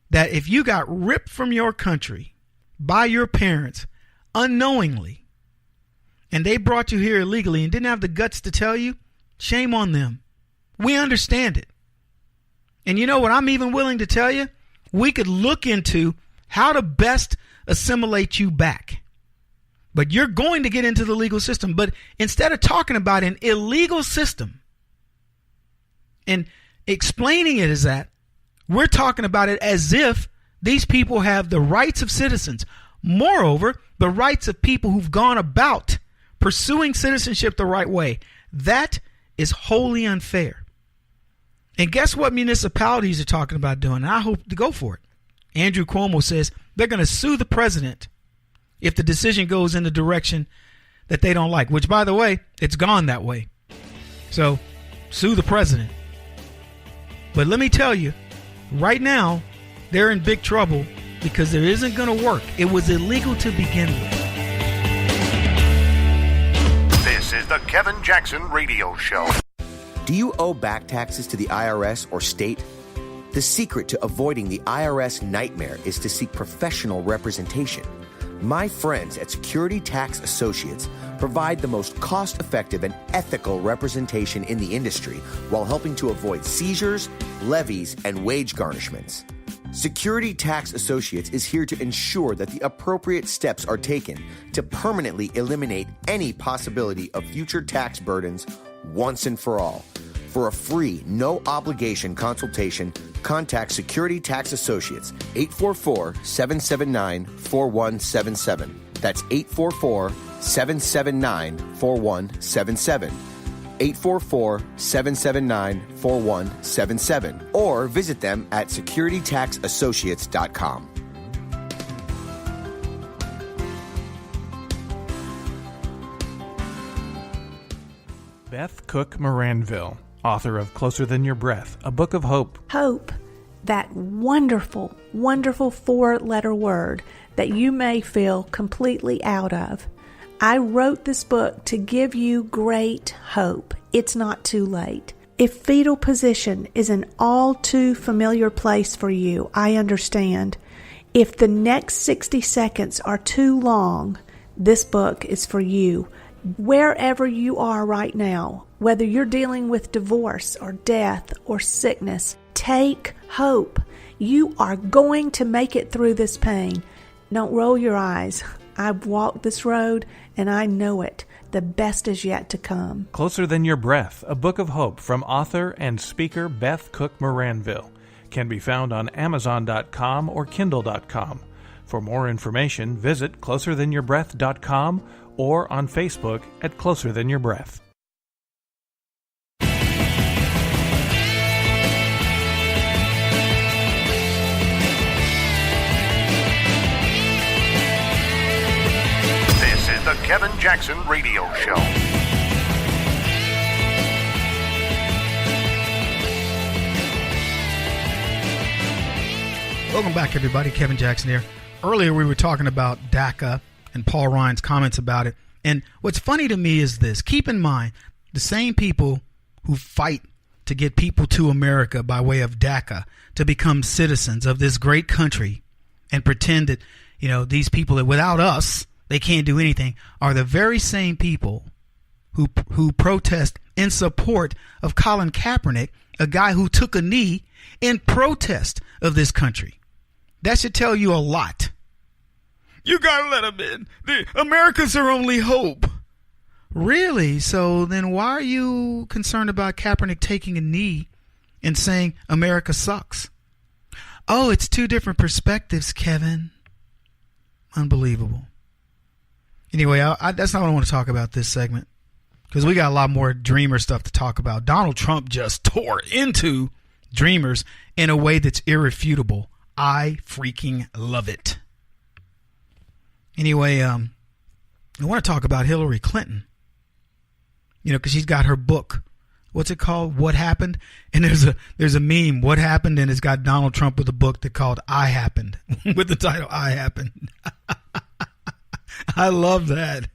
that if you got ripped from your country by your parents unknowingly, and they brought you here illegally and didn't have the guts to tell you, shame on them. We understand it. And you know what I'm even willing to tell you? We could look into how to best assimilate you back. But you're going to get into the legal system. But instead of talking about an illegal system and explaining it as that, we're talking about it as if these people have the rights of citizens. Moreover, the rights of people who've gone about pursuing citizenship the right way. That is wholly unfair. And guess what municipalities are talking about doing? And I hope to go for it. Andrew Cuomo says they're going to sue the president if the decision goes in the direction that they don't like, which, by the way, it's gone that way. So sue the president. But let me tell you, right now, they're in big trouble because it isn't going to work. It was illegal to begin with. This is the Kevin Jackson Radio Show. Do you owe back taxes to the IRS or state? The secret to avoiding the IRS nightmare is to seek professional representation. My friends at Security Tax Associates provide the most cost-effective and ethical representation in the industry while helping to avoid seizures, levies, and wage garnishments. Security Tax Associates is here to ensure that the appropriate steps are taken to permanently eliminate any possibility of future tax burdens once and for all. For a free, no-obligation consultation, contact Security Tax Associates, 844-779-4177. That's 844-779-4177. 844-779-4177. Or visit them at securitytaxassociates.com. Beth Cook Moranville, author of Closer Than Your Breath, a book of hope. Hope, that wonderful, wonderful 4-letter word that you may feel completely out of. I wrote this book to give you great hope. It's not too late. If fetal position is an all too familiar place for you, I understand. If the next 60 seconds are too long, this book is for you. Wherever you are right now, whether you're dealing with divorce or death or sickness, take hope. You are going to make it through this pain. Don't roll your eyes. I've walked this road and I know it. The best is yet to come. Closer Than Your Breath, a book of hope from author and speaker Beth Cook Moranville, can be found on Amazon.com or Kindle.com. For more information, visit closerthanyourBreath.com or on Facebook at Closer Than Your Breath. This is the Kevin Jackson Radio Show. Welcome back, everybody. Kevin Jackson here. Earlier, we were talking about DACA and Paul Ryan's comments about it. And what's funny to me is this. Keep in mind, the same people who fight to get people to America by way of DACA to become citizens of this great country and pretend that, these people that without us, they can't do anything, are the very same people who protest in support of Colin Kaepernick, a guy who took a knee in protest of this country. That should tell you a lot. You gotta let them in. The America's our only hope. Really? So then why are you concerned about Kaepernick taking a knee and saying America sucks? Oh, it's two different perspectives, Kevin. Unbelievable. Anyway, that's not what I want to talk about this segment, because we got a lot more dreamer stuff to talk about. Donald Trump just tore into dreamers in a way that's irrefutable. I freaking love it. Anyway, I want to talk about Hillary Clinton. Because she's got her book. What's it called? What Happened? And there's a meme, What Happened? And it's got Donald Trump with a book that called I Happened, with the title I Happened. I love that.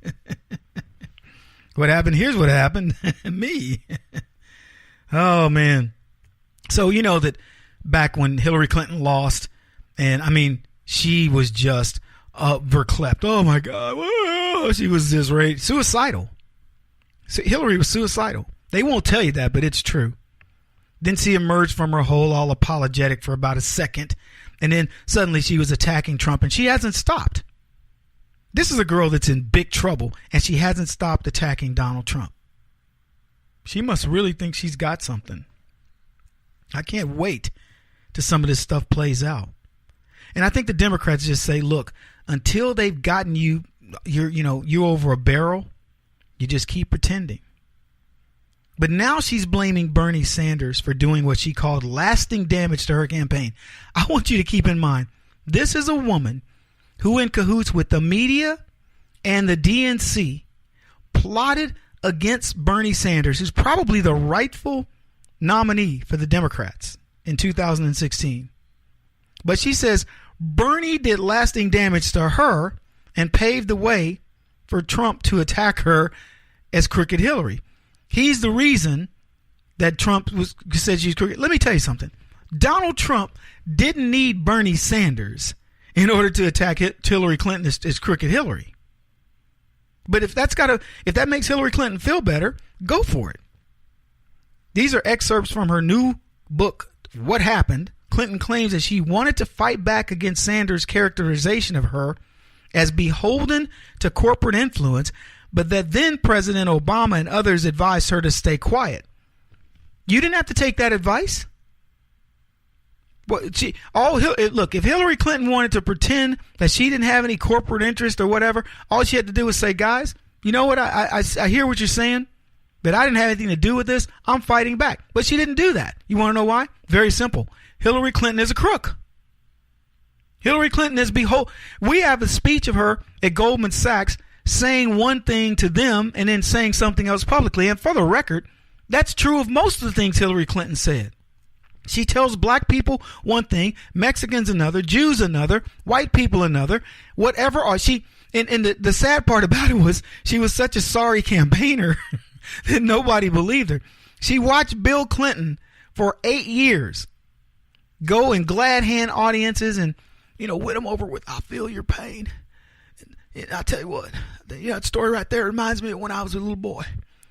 What happened? Here's what happened. Me. Oh, man. So, that back when Hillary Clinton lost, and she was just verklempt. Oh, my God. Whoa. She was just suicidal. So Hillary was suicidal. They won't tell you that, but it's true. Then she emerged from her hole all apologetic for about a second. And then suddenly she was attacking Trump, and she hasn't stopped. This is a girl that's in big trouble, and she hasn't stopped attacking Donald Trump. She must really think she's got something. I can't wait till some of this stuff plays out. And I think the Democrats just say, look, until they've gotten you're over a barrel, you just keep pretending. But now she's blaming Bernie Sanders for doing what she called lasting damage to her campaign. I want you to keep in mind, this is a woman who in cahoots with the media and the DNC plotted against Bernie Sanders, who's probably the rightful nominee for the Democrats in 2016. But she says Bernie did lasting damage to her and paved the way for Trump to attack her as Crooked Hillary. He's the reason that Trump said she's crooked. Let me tell you something. Donald Trump didn't need Bernie Sanders in order to attack Hillary Clinton as Crooked Hillary. But if that makes Hillary Clinton feel better, go for it. These are excerpts from her new book, What Happened. Clinton claims that she wanted to fight back against Sanders' characterization of her as beholden to corporate influence, but that then President Obama and others advised her to stay quiet. You didn't have to take that advice. Look, if Hillary Clinton wanted to pretend that she didn't have any corporate interest or whatever, all she had to do was say, guys, you know what? I hear what you're saying, but I didn't have anything to do with this. I'm fighting back. But she didn't do that. You want to know why? Very simple. Hillary Clinton is a crook. Hillary Clinton is we have a speech of her at Goldman Sachs saying one thing to them and then saying something else publicly. And for the record, that's true of most of the things Hillary Clinton said. She tells black people one thing, Mexicans another, Jews another, white people another, whatever. Or and the sad part about it was she was such a sorry campaigner that nobody believed her. She watched Bill Clinton for 8 years go and glad hand audiences and win them over with, I feel your pain. And I'll tell you what, that story right there reminds me of when I was a little boy.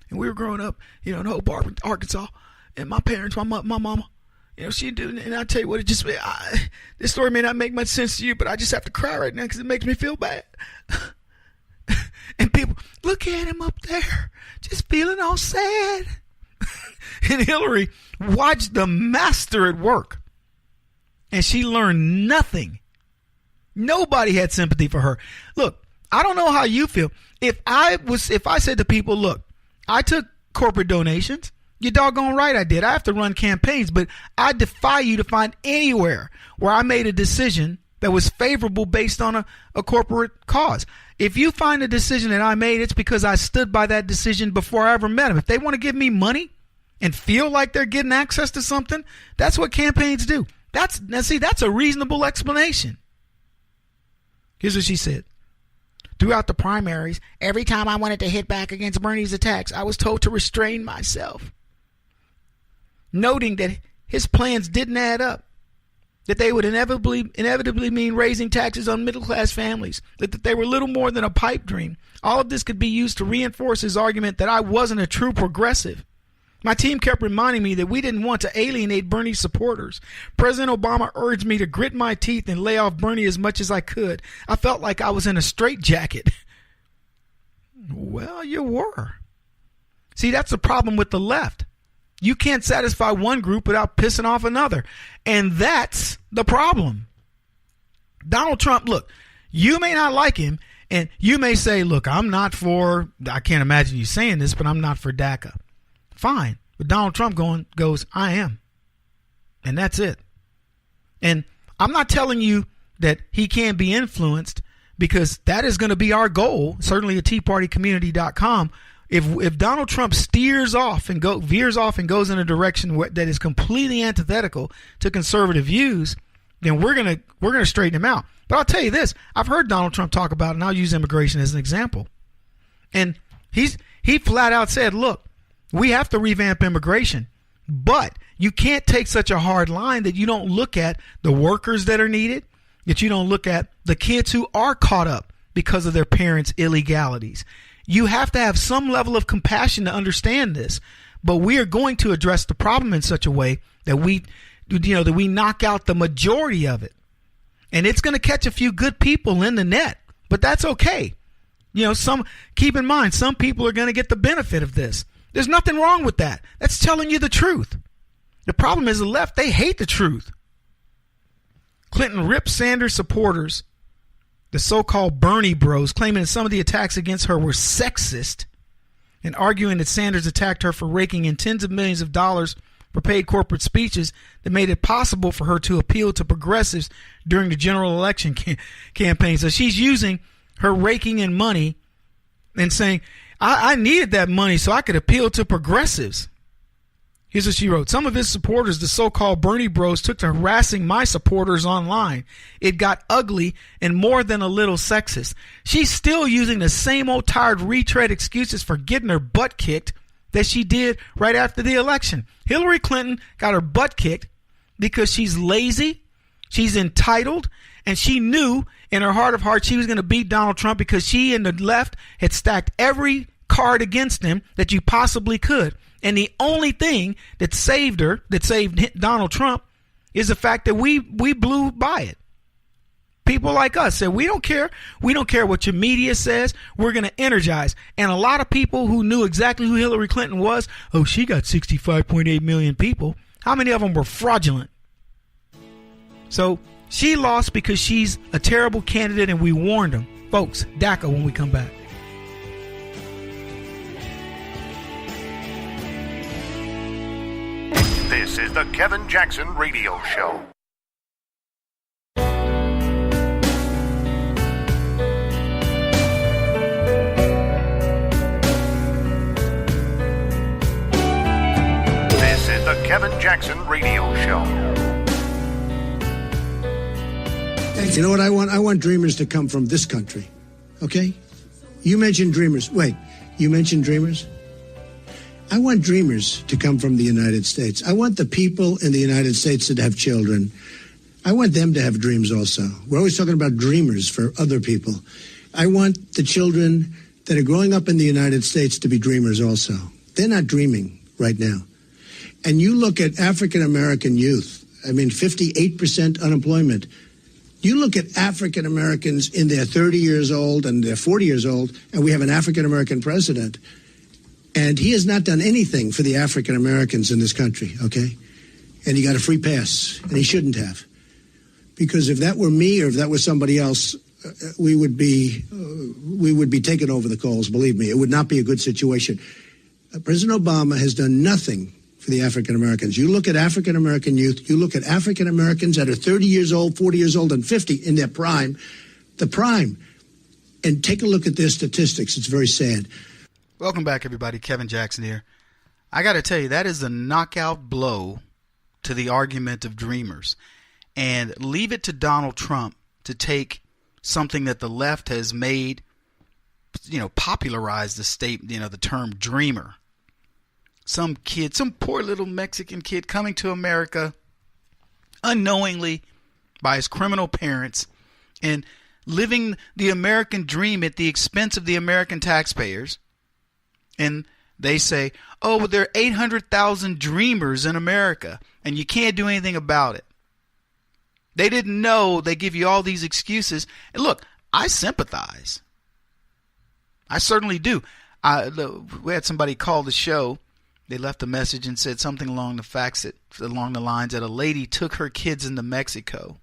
And we were growing up, in Hope, Arkansas. And my parents, my mama, she do. And I'll tell you what, this story may not make much sense to you, but I just have to cry right now because it makes me feel bad. And people, look at him up there, just feeling all sad. And Hillary watched the master at work. And she learned nothing. Nobody had sympathy for her. Look, I don't know how you feel. If I said to people, look, I took corporate donations. You're doggone right I did. I have to run campaigns, but I defy you to find anywhere where I made a decision that was favorable based on a corporate cause. If you find a decision that I made, it's because I stood by that decision before I ever met them. If they want to give me money and feel like they're getting access to something, that's what campaigns do. That's a reasonable explanation. Here's what she said. Throughout the primaries, every time I wanted to hit back against Bernie's attacks, I was told to restrain myself. Noting that his plans didn't add up, that they would inevitably mean raising taxes on middle-class families, that they were little more than a pipe dream. All of this could be used to reinforce his argument that I wasn't a true progressive. My team kept reminding me that we didn't want to alienate Bernie's supporters. President Obama urged me to grit my teeth and lay off Bernie as much as I could. I felt like I was in a straitjacket. Well, you were. See, that's the problem with the left. You can't satisfy one group without pissing off another. And that's the problem. Donald Trump, look, you may not like him, and you may say, look, I can't imagine you saying this, but I'm not for DACA. Fine. But Donald Trump goes, I am. And that's it. And I'm not telling you that he can't be influenced, because that is going to be our goal, certainly at TeaPartyCommunity.com. If Donald Trump veers off and goes in a direction that is completely antithetical to conservative views, then we're gonna straighten him out. But I'll tell you this: I've heard Donald Trump talk about it, and I'll use immigration as an example. And he flat out said, "Look, we have to revamp immigration, but you can't take such a hard line that you don't look at the workers that are needed, that you don't look at the kids who are caught up because of their parents' illegalities. You have to have some level of compassion to understand this, but we are going to address the problem in such a way that we knock out the majority of it. And it's going to catch a few good people in the net, but that's okay. Keep in mind, some people are going to get the benefit of this. There's nothing wrong with that. That's telling you the truth. The problem is the left, they hate the truth. Clinton ripped Sanders supporters, the so-called Bernie bros, claiming that some of the attacks against her were sexist and arguing that Sanders attacked her for raking in tens of millions of dollars for paid corporate speeches that made it possible for her to appeal to progressives during the general election campaign. So she's using her raking in money and saying, I needed that money so I could appeal to progressives. Here's what she wrote. Some of his supporters, the so-called Bernie bros, took to harassing my supporters online. It got ugly and more than a little sexist. She's still using the same old tired retread excuses for getting her butt kicked that she did right after the election. Hillary Clinton got her butt kicked because she's lazy, she's entitled, and she knew in her heart of hearts she was going to beat Donald Trump because she and the left had stacked every card against him that you possibly could. And the only thing that saved her, that saved Donald Trump, is the fact that we blew by it. People like us said, we don't care. We don't care what your media says. We're going to energize. And a lot of people who knew exactly who Hillary Clinton was, oh, she got 65.8 million people. How many of them were fraudulent? So she lost because she's a terrible candidate, and we warned them. Folks, DACA when we come back. This is the Kevin Jackson Radio Show. This is the Kevin Jackson Radio Show. You know what I want? I want dreamers to come from this country. Okay? You mentioned dreamers. Wait, you mentioned dreamers? I want dreamers to come from the United States. I want the people in the United States that have children. I want them to have dreams also. We're always talking about dreamers for other people. I want the children that are growing up in the United States to be dreamers also. They're not dreaming right now. And you look at African American youth, 58% unemployment. You look at African Americans in their 30 years old and they're 40 years old, and we have an African American president. And he has not done anything for the African Americans in this country, okay? And he got a free pass, and he shouldn't have. Because if that were me or if that was somebody else, we would be taking over the calls, believe me. It would not be a good situation. President Obama has done nothing for the African Americans. You look at African American youth, you look at African Americans that are 30 years old, 40 years old, and 50 in their prime, the prime, and take a look at their statistics. It's very sad. Welcome back, everybody. Kevin Jackson here. I got to tell you, that is the knockout blow to the argument of dreamers. And leave it to Donald Trump to take something that the left has made, popularized the term dreamer. Some kid, some poor little Mexican kid coming to America unknowingly by his criminal parents and living the American dream at the expense of the American taxpayers. And they say, oh, well, there are 800,000 dreamers in America, and you can't do anything about it. They didn't know. They give you all these excuses. And look, I sympathize. I certainly do. We had somebody call the show. They left a message and said something along the lines that a lady took her kids into Mexico.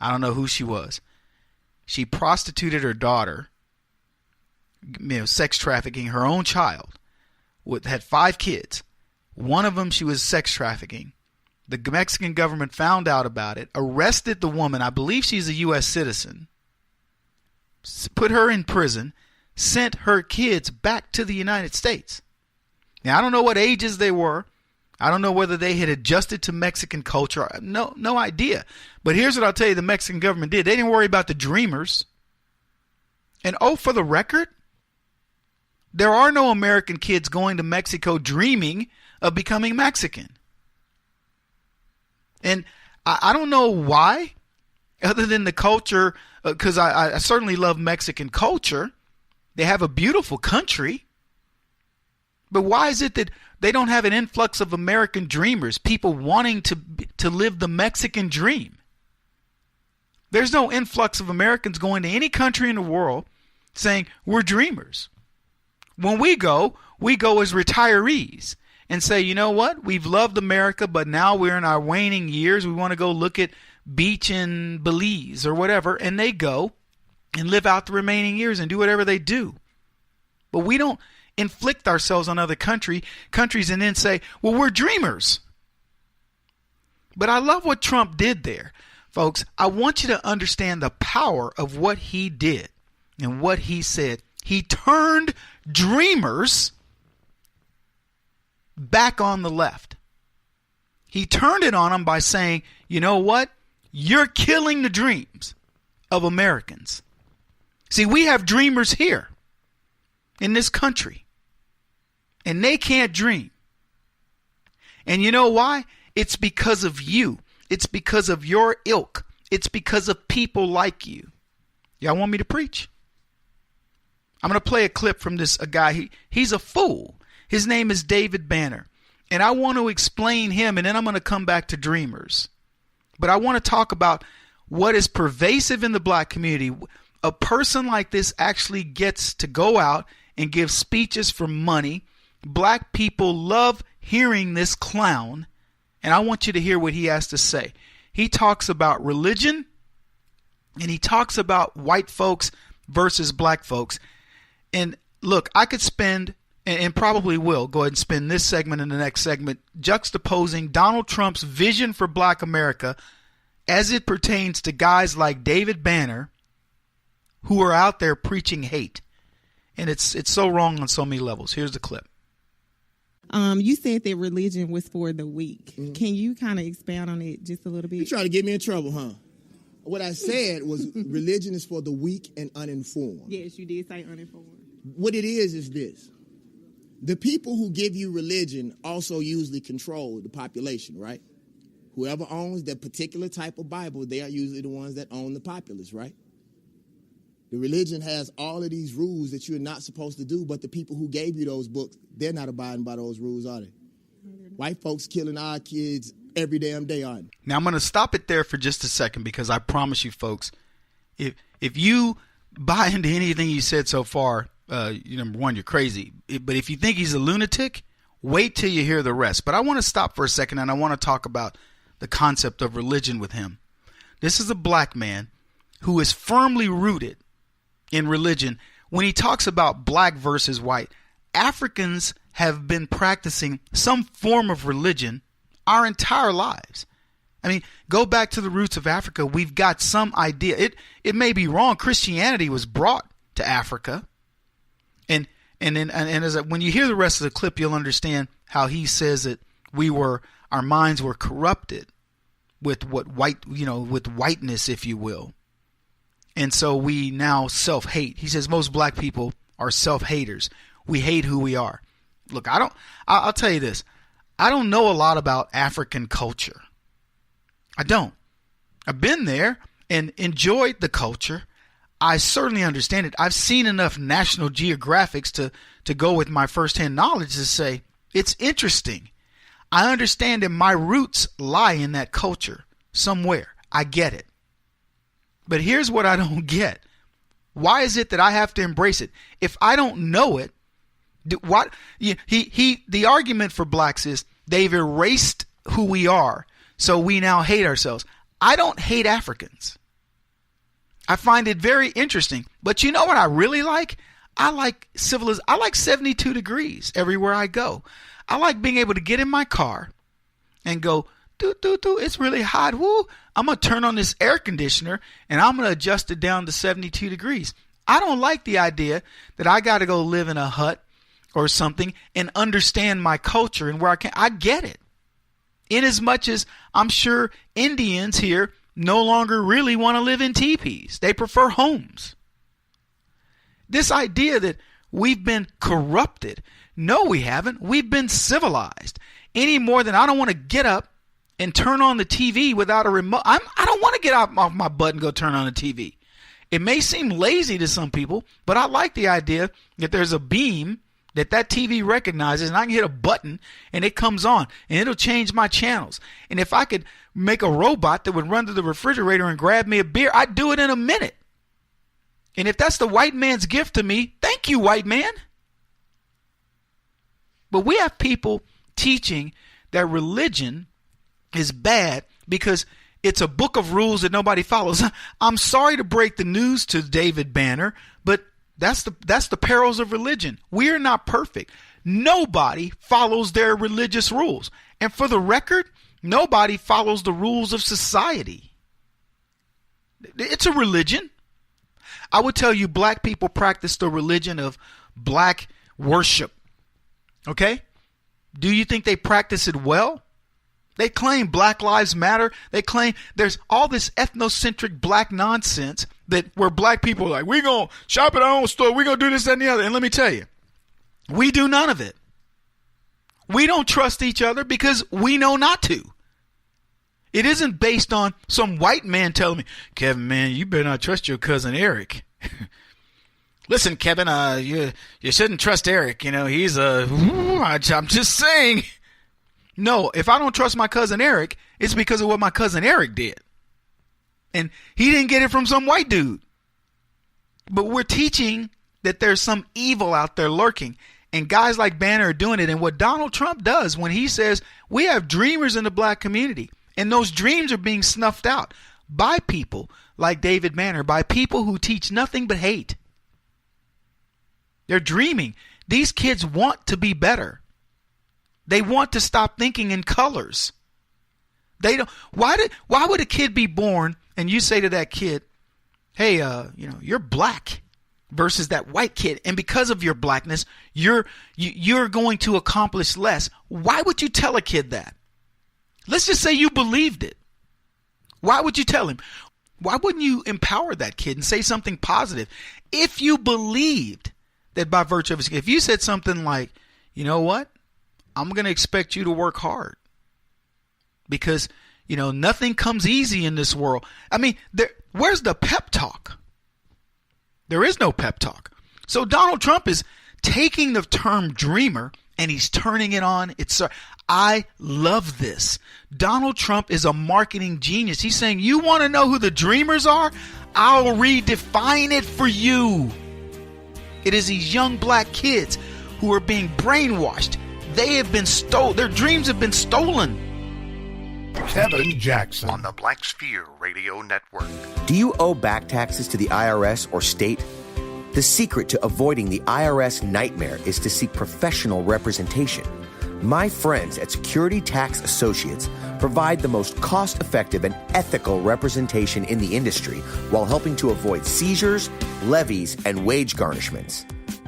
I don't know who she was. She prostituted her daughter, sex trafficking her own child. Had 5 kids. One of them she was sex trafficking. The Mexican government found out about it, arrested the woman. I believe she's a U.S. citizen. Put her in prison, sent her kids back to the United States. Now, I don't know what ages they were. I don't know whether they had adjusted to Mexican culture. No idea. But here's what I'll tell you the Mexican government did. They didn't worry about the dreamers. And for the record, there are no American kids going to Mexico dreaming of becoming Mexican. And I don't know why, other than the culture, because I certainly love Mexican culture. They have a beautiful country. But why is it that they don't have an influx of American dreamers, people wanting to live the Mexican dream? There's no influx of Americans going to any country in the world saying, we're dreamers. When we go as retirees and say, you know what? We've loved America, but now we're in our waning years. We want to go look at beach in Belize or whatever. And they go and live out the remaining years and do whatever they do. But we don't inflict ourselves on other countries and then say, well, we're dreamers. But I love what Trump did there. Folks, I want you to understand the power of what he did and what he said. He turned dreamers back on the left. He turned it on them by saying, you know what? You're killing the dreams of Americans. See, we have dreamers here in this country, and they can't dream. And you know why? It's because of you. It's because of your ilk. It's because of people like you. Y'all want me to preach? I'm going to play a clip from a guy. He's a fool. His name is David Banner. And I want to explain him, and then I'm going to come back to dreamers. But I want to talk about what is pervasive in the black community. A person like this actually gets to go out and give speeches for money. Black people love hearing this clown. And I want you to hear what he has to say. He talks about religion, and he talks about white folks versus black folks. And look, I could spend, and probably will, go ahead and spend this segment and the next segment juxtaposing Donald Trump's vision for black America as it pertains to guys like David Banner who are out there preaching hate. And it's so wrong on so many levels. Here's the clip. You said that religion was for the weak. Mm-hmm. Can you kind of expand on it just a little bit? You trying to get me in trouble, huh? What I said was religion is for the weak and uninformed. Yes, you did say uninformed. What it is this. The people who give you religion also usually control the population, right? Whoever owns that particular type of Bible, they are usually the ones that own the populace, right? The religion has all of these rules that you're not supposed to do, but the people who gave you those books, they're not abiding by those rules, are they? White folks killing our kids every damn day, aren't they? Now, I'm going to stop it there for just a second because I promise you, folks, if you buy into anything he said so far, number one, you're crazy. But if you think he's a lunatic, wait till you hear the rest. But I want to stop for a second, and I want to talk about the concept of religion with him. This is a black man who is firmly rooted in religion. When he talks about black versus white, Africans have been practicing some form of religion our entire lives. I mean, go back to the roots of Africa. We've got some idea. It may be wrong. Christianity was brought to Africa. And when you hear the rest of the clip, you'll understand how he says that our minds were corrupted with with whiteness, if you will. And so we now self-hate. He says most black people are self-haters. We hate who we are. Look, I'll tell you this. I don't know a lot about African culture. I don't. I've been there and enjoyed the culture. I certainly understand it. I've seen enough National Geographics to go with my firsthand knowledge to say, it's interesting. I understand that my roots lie in that culture somewhere. I get it. But here's what I don't get. Why is it that I have to embrace it? If I don't know it, the argument for blacks is they've erased who we are, so we now hate ourselves. I don't hate Africans. I find it very interesting. But you know what I really like? I like civilization. I like 72 degrees everywhere I go. I like being able to get in my car and go It's really hot. Woo. I'm going to turn on this air conditioner and I'm going to adjust it down to 72 degrees. I don't like the idea that I got to go live in a hut or something and understand my culture and where I can. I get it. In as much as I'm sure Indians here no longer really want to live in teepees. They prefer homes. This idea that we've been corrupted. No, we haven't. We've been civilized. Any more than I don't want to get up and turn on the TV without a remote. I don't want to get off my butt and go turn on the TV. It may seem lazy to some people, but I like the idea that there's a beam that TV recognizes, and I can hit a button and it comes on and it'll change my channels. And if I could make a robot that would run to the refrigerator and grab me a beer, I'd do it in a minute. And if that's the white man's gift to me, thank you, white man. But we have people teaching that religion is bad because it's a book of rules that nobody follows. I'm sorry to break the news to David Banner, but that's the perils of religion. We are not perfect. Nobody follows their religious rules. And for the record, nobody follows the rules of society. It's a religion. I would tell you black people practice the religion of black worship. Okay? Do you think they practice it well? They claim Black Lives Matter. They claim there's all this ethnocentric black nonsense that where black people are like, we're going to shop at our own store. We're going to do this, that, and the other. And let me tell you, we do none of it. We don't trust each other because we know not to. It isn't based on some white man telling me, Kevin, man, you better not trust your cousin Eric. Listen, Kevin, you shouldn't trust Eric. You know, he's I'm just saying. No, if I don't trust my cousin Eric, it's because of what my cousin Eric did. And he didn't get it from some white dude. But we're teaching that there's some evil out there lurking. And guys like Banner are doing it. And what Donald Trump does when he says we have dreamers in the black community, and those dreams are being snuffed out by people like David Banner, by people who teach nothing but hate. They're dreaming. These kids want to be better. They want to stop thinking in colors. They don't. Why would a kid be born and you say to that kid, "Hey, you're black," versus that white kid, and because of your blackness, you're going to accomplish less? Why would you tell a kid that? Let's just say you believed it. Why would you tell him? Why wouldn't you empower that kid and say something positive? If you believed that by virtue of his, if you said something like, you know what? I'm going to expect you to work hard because, nothing comes easy in this world. I mean, where's the pep talk? There is no pep talk. So Donald Trump is taking the term dreamer and he's turning it on. I love this. Donald Trump is a marketing genius. He's saying, you want to know who the dreamers are? I'll redefine it for you. It is these young black kids who are being brainwashed. They have been stolen. Their dreams have been stolen. Kevin Jackson on the Black Sphere Radio Network. Do you owe back taxes to the IRS or state? The secret to avoiding the IRS nightmare is to seek professional representation. My friends at Security Tax Associates provide the most cost-effective and ethical representation in the industry while helping to avoid seizures, levies, and wage garnishments.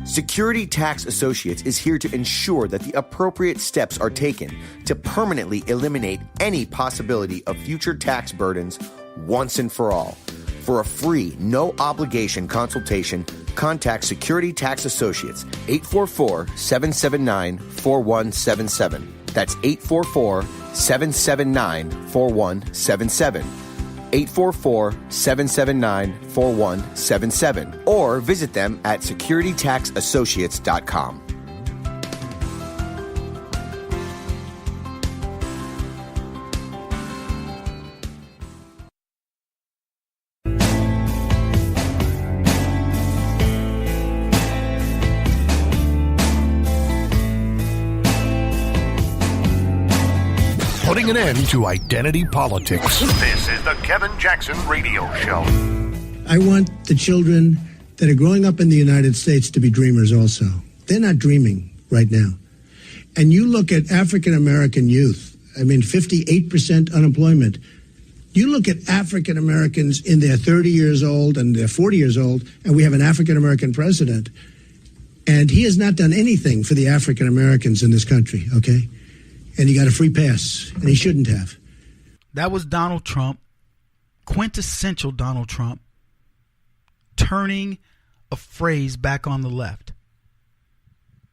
Security Tax Associates is here to ensure that the appropriate steps are taken to permanently eliminate any possibility of future tax burdens once and for all. For a free, no-obligation consultation, contact Security Tax Associates, 844-779-4177. That's 844-779-4177. 844-779-4177. Or visit them at securitytaxassociates.com. Putting an end to identity politics. This is the Kevin Jackson Radio Show. I want the children that are growing up in the United States to be dreamers also. They're not dreaming right now. And you look at African American youth, I mean, 58% unemployment. You look at African Americans in their 30 years old and they're 40 years old, and we have an African American president, and he has not done anything for the African Americans in this country, okay? And he got a free pass, and he shouldn't have. That was Donald Trump, quintessential Donald Trump, turning a phrase back on the left.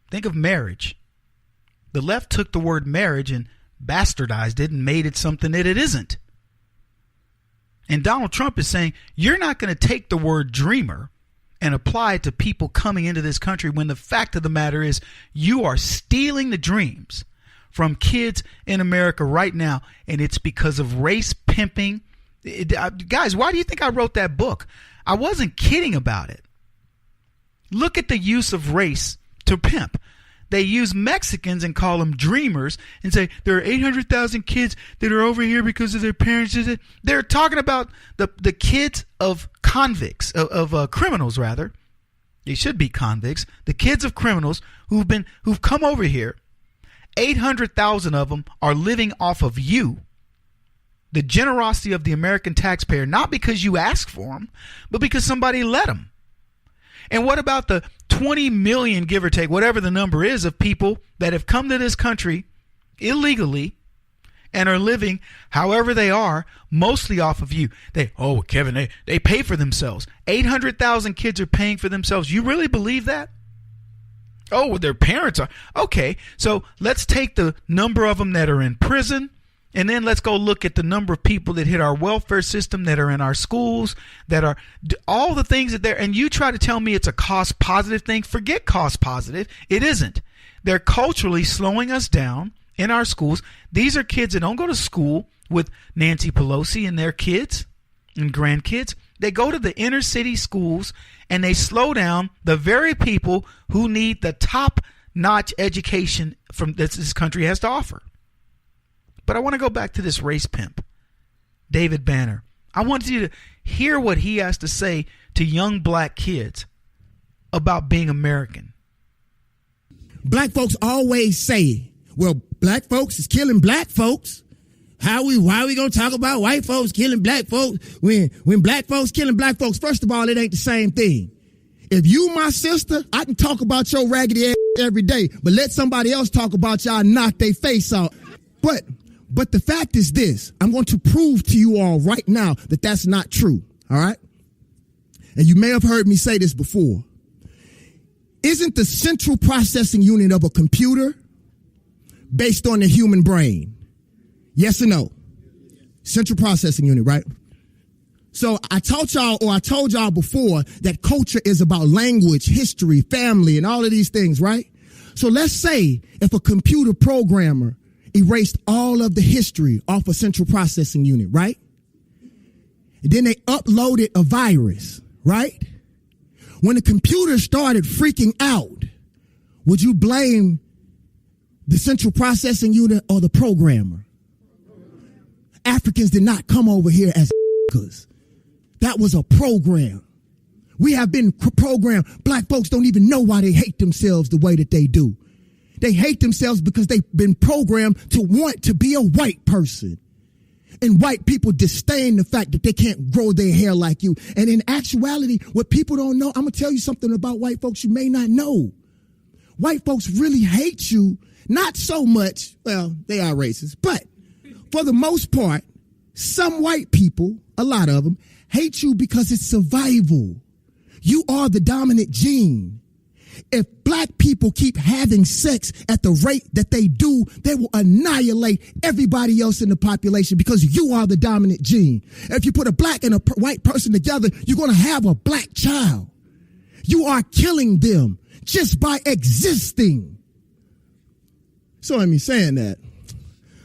Think of marriage. The left took the word marriage and bastardized it and made it something that it isn't. And Donald Trump is saying, you're not going to take the word dreamer and apply it to people coming into this country when the fact of the matter is you are stealing the dreams from kids in America right now, and it's because of race pimping. Guys, why do you think I wrote that book? I wasn't kidding about it. Look at the use of race to pimp. They use Mexicans and call them dreamers and say there are 800,000 kids that are over here because of their parents. They're talking about the kids of convicts, of criminals rather. They should be convicts. The kids of criminals who've come over here. 800,000 of them are living off of you, the generosity of the American taxpayer, not because you asked for them, but because somebody let them. And what about the 20 million, give or take, whatever the number is, of people that have come to this country illegally and are living however they are, mostly off of you? Kevin, they pay for themselves. 800,000 kids are paying for themselves. You really believe that? Oh, their parents are. Okay, so let's take the number of them that are in prison, and then let's go look at the number of people that hit our welfare system, that are in our schools, that are all the things that they're, and you try to tell me it's a cost positive thing. Forget cost positive. It isn't. They're culturally slowing us down in our schools. These are kids that don't go to school with Nancy Pelosi and their kids and grandkids. They go to the inner city schools and they slow down the very people who need the top-notch education from that this country has to offer. But I want to go back to this race pimp, David Banner. I want you to hear what he has to say to young black kids about being American. Black folks always say, well, black folks is killing black folks. Why are we going to talk about white folks killing black folks when black folks killing black folks? First of all, it ain't the same thing. If you my sister, I can talk about your raggedy ass every day, but let somebody else talk about y'all knock their face off. But the fact is this, I'm going to prove to you all right now that that's not true, all right? And you may have heard me say this before. Isn't the central processing unit of a computer based on the human brain? Yes or no? Central processing unit, right? So I told y'all before that culture is about language, history, family, and all of these things, right? So let's say if a computer programmer erased all of the history off a central processing unit, right? And then they uploaded a virus, right? When the computer started freaking out, would you blame the central processing unit or the programmer? Africans did not come over here as because that was a program. We have been programmed. Black folks don't even know why they hate themselves the way that they do. They hate themselves because they've been programmed to want to be a white person. And white people disdain the fact that they can't grow their hair like you. And in actuality, what people don't know, I'm going to tell you something about white folks you may not know. White folks really hate you, not so much, well, they are racist, but for the most part, some white people, a lot of them, hate you because it's survival. You are the dominant gene. If black people keep having sex at the rate that they do, they will annihilate everybody else in the population because you are the dominant gene. If you put a black and a white person together, you're going to have a black child. You are killing them just by existing. So I mean, saying that,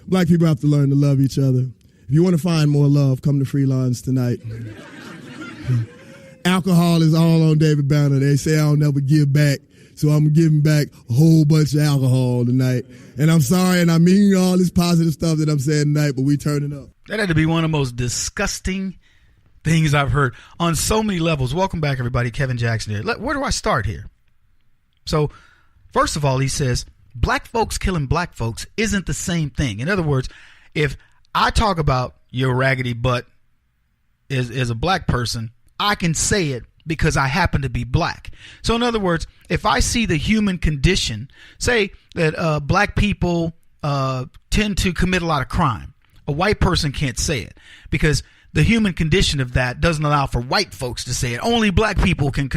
black people have to learn to love each other. If you want to find more love, come to Free Lines tonight. Alcohol is all on David Banner. They say I'll never give back, so I'm giving back a whole bunch of alcohol tonight. And I'm sorry, and I mean all this positive stuff that I'm saying tonight, but we turning up. That had to be one of the most disgusting things I've heard on so many levels. Welcome back, everybody. Kevin Jackson here. Where do I start here? So, first of all, he says, Black folks killing black folks isn't the same thing. In other words, if I talk about your raggedy butt as a black person, I can say it because I happen to be black. So in other words, if I see the human condition, say that black people tend to commit a lot of crime, a white person can't say it because the human condition of that doesn't allow for white folks to say it. Only black people can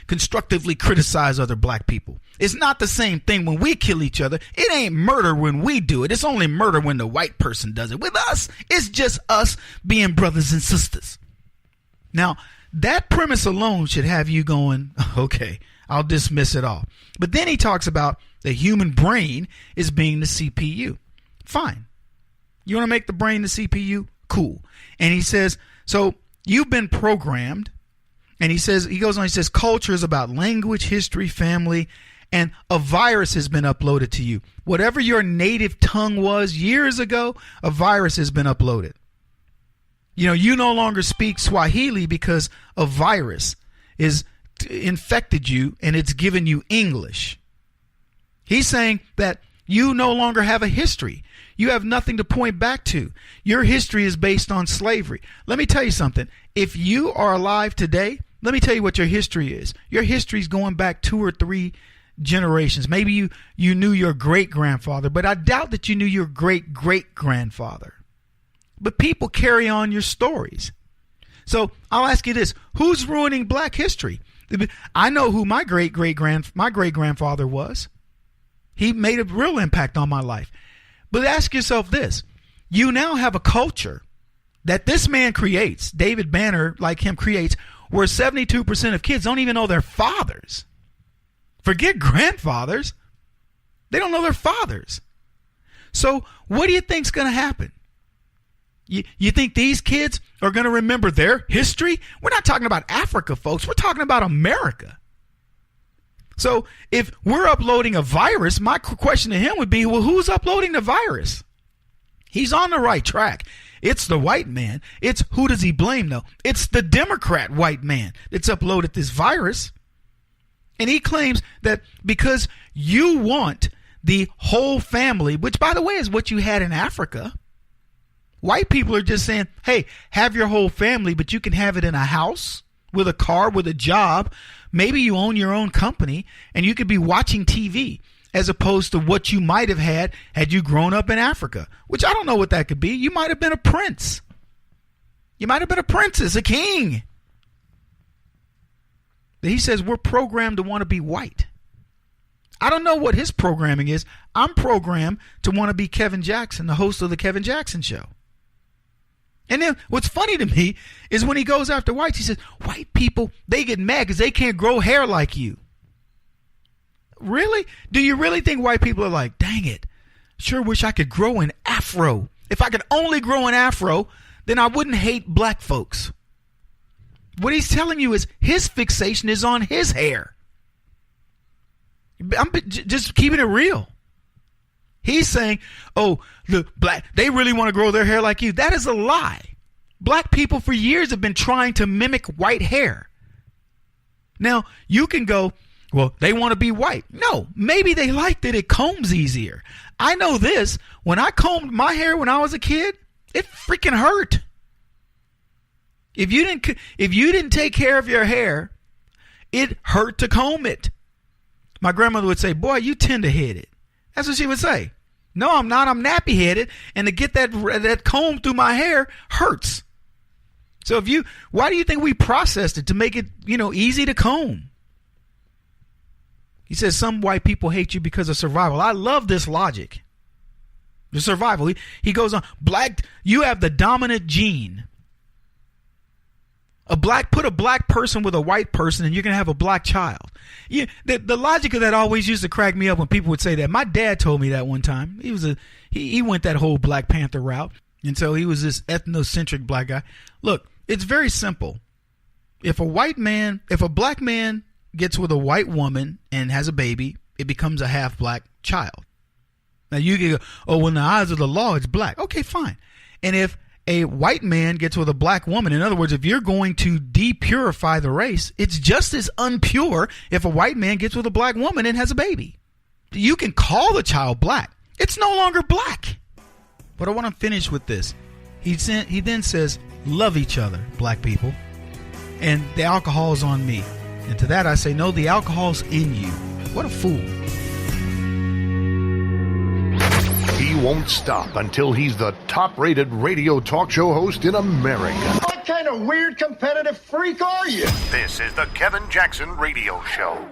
constructively criticize other black people. It's not the same thing when we kill each other. It ain't murder when we do it. It's only murder when the white person does it. With us, it's just us being brothers and sisters. Now, that premise alone should have you going, okay, I'll dismiss it all. But then he talks about the human brain is being the CPU. Fine. You want to make the brain the CPU? Cool. And he says, so you've been programmed. And he goes on, he says, culture is about language, history, family, and a virus has been uploaded to you. Whatever your native tongue was years ago, a virus has been uploaded. You no longer speak Swahili because a virus is infected you and it's given you English. He's saying that you no longer have a history. You have nothing to point back to. Your history is based on slavery. Let me tell you something. If you are alive today, let me tell you what your history is. Your history is going back 2 or 3 generations. Maybe you knew your great-grandfather, but I doubt that you knew your great-great-grandfather. But people carry on your stories. So I'll ask you this. Who's ruining black history? I know who my great-grandfather was. He made a real impact on my life. But ask yourself this. You now have a culture that this man creates, David Banner, like him, creates, where 72% of kids don't even know their fathers. Forget grandfathers. They don't know their fathers. So what do you think's going to happen? You think these kids are going to remember their history? We're not talking about Africa, folks. We're talking about America. So if we're uploading a virus, my question to him would be, well, who's uploading the virus? He's on the right track. It's the white man. It's who does he blame, though? It's the Democrat white man that's uploaded this virus. And he claims that because you want the whole family, which, by the way, is what you had in Africa. White people are just saying, hey, have your whole family, but you can have it in a house, with a car, with a job. Maybe you own your own company and you could be watching TV as opposed to what you might have had you grown up in Africa, which I don't know what that could be. You might have been a prince. You might have been a princess, a king. But he says we're programmed to want to be white. I don't know what his programming is. I'm programmed to want to be Kevin Jackson, the host of the Kevin Jackson Show. And then what's funny to me is when he goes after whites, he says, white people, they get mad because they can't grow hair like you. Really? Do you really think white people are like, dang it, sure wish I could grow an afro. If I could only grow an afro, then I wouldn't hate black folks. What he's telling you is his fixation is on his hair. I'm just keeping it real. He's saying, oh, the black, they really want to grow their hair like you. That is a lie. Black people for years have been trying to mimic white hair. Now, you can go, well, they want to be white. No, maybe they like that it combs easier. I know this. When I combed my hair when I was a kid, it freaking hurt. If you didn't take care of your hair, it hurt to comb it. My grandmother would say, boy, you tender-headed. That's what she would say. No, I'm not. I'm nappy-headed, and to get that comb through my hair hurts. So why do you think we processed it to make it, easy to comb? He says some white people hate you because of survival. I love this logic. The survival. He goes on, you have the dominant gene. Put a black person with a white person and you're going to have a black child. The logic of that always used to crack me up when people would say that. My dad told me that one time. He went that whole Black Panther route. And so he was this ethnocentric black guy. Look, it's very simple. If a black man gets with a white woman and has a baby, it becomes a half black child. Now you can go, oh, well, in the eyes of the law, it's black. Okay, fine. And if a white man gets with a black woman, in other words, if you're going to depurify the race, it's just as unpure if a white man gets with a black woman and has a baby. You can call the child black. It's no longer black. But I want to finish with this. He then says, love each other, black people. And the alcohol's on me. And to that I say, no, the alcohol's in you. What a fool. He won't stop until he's the top-rated radio talk show host in America. What kind of weird competitive freak are you? This is the Kevin Jackson Radio Show.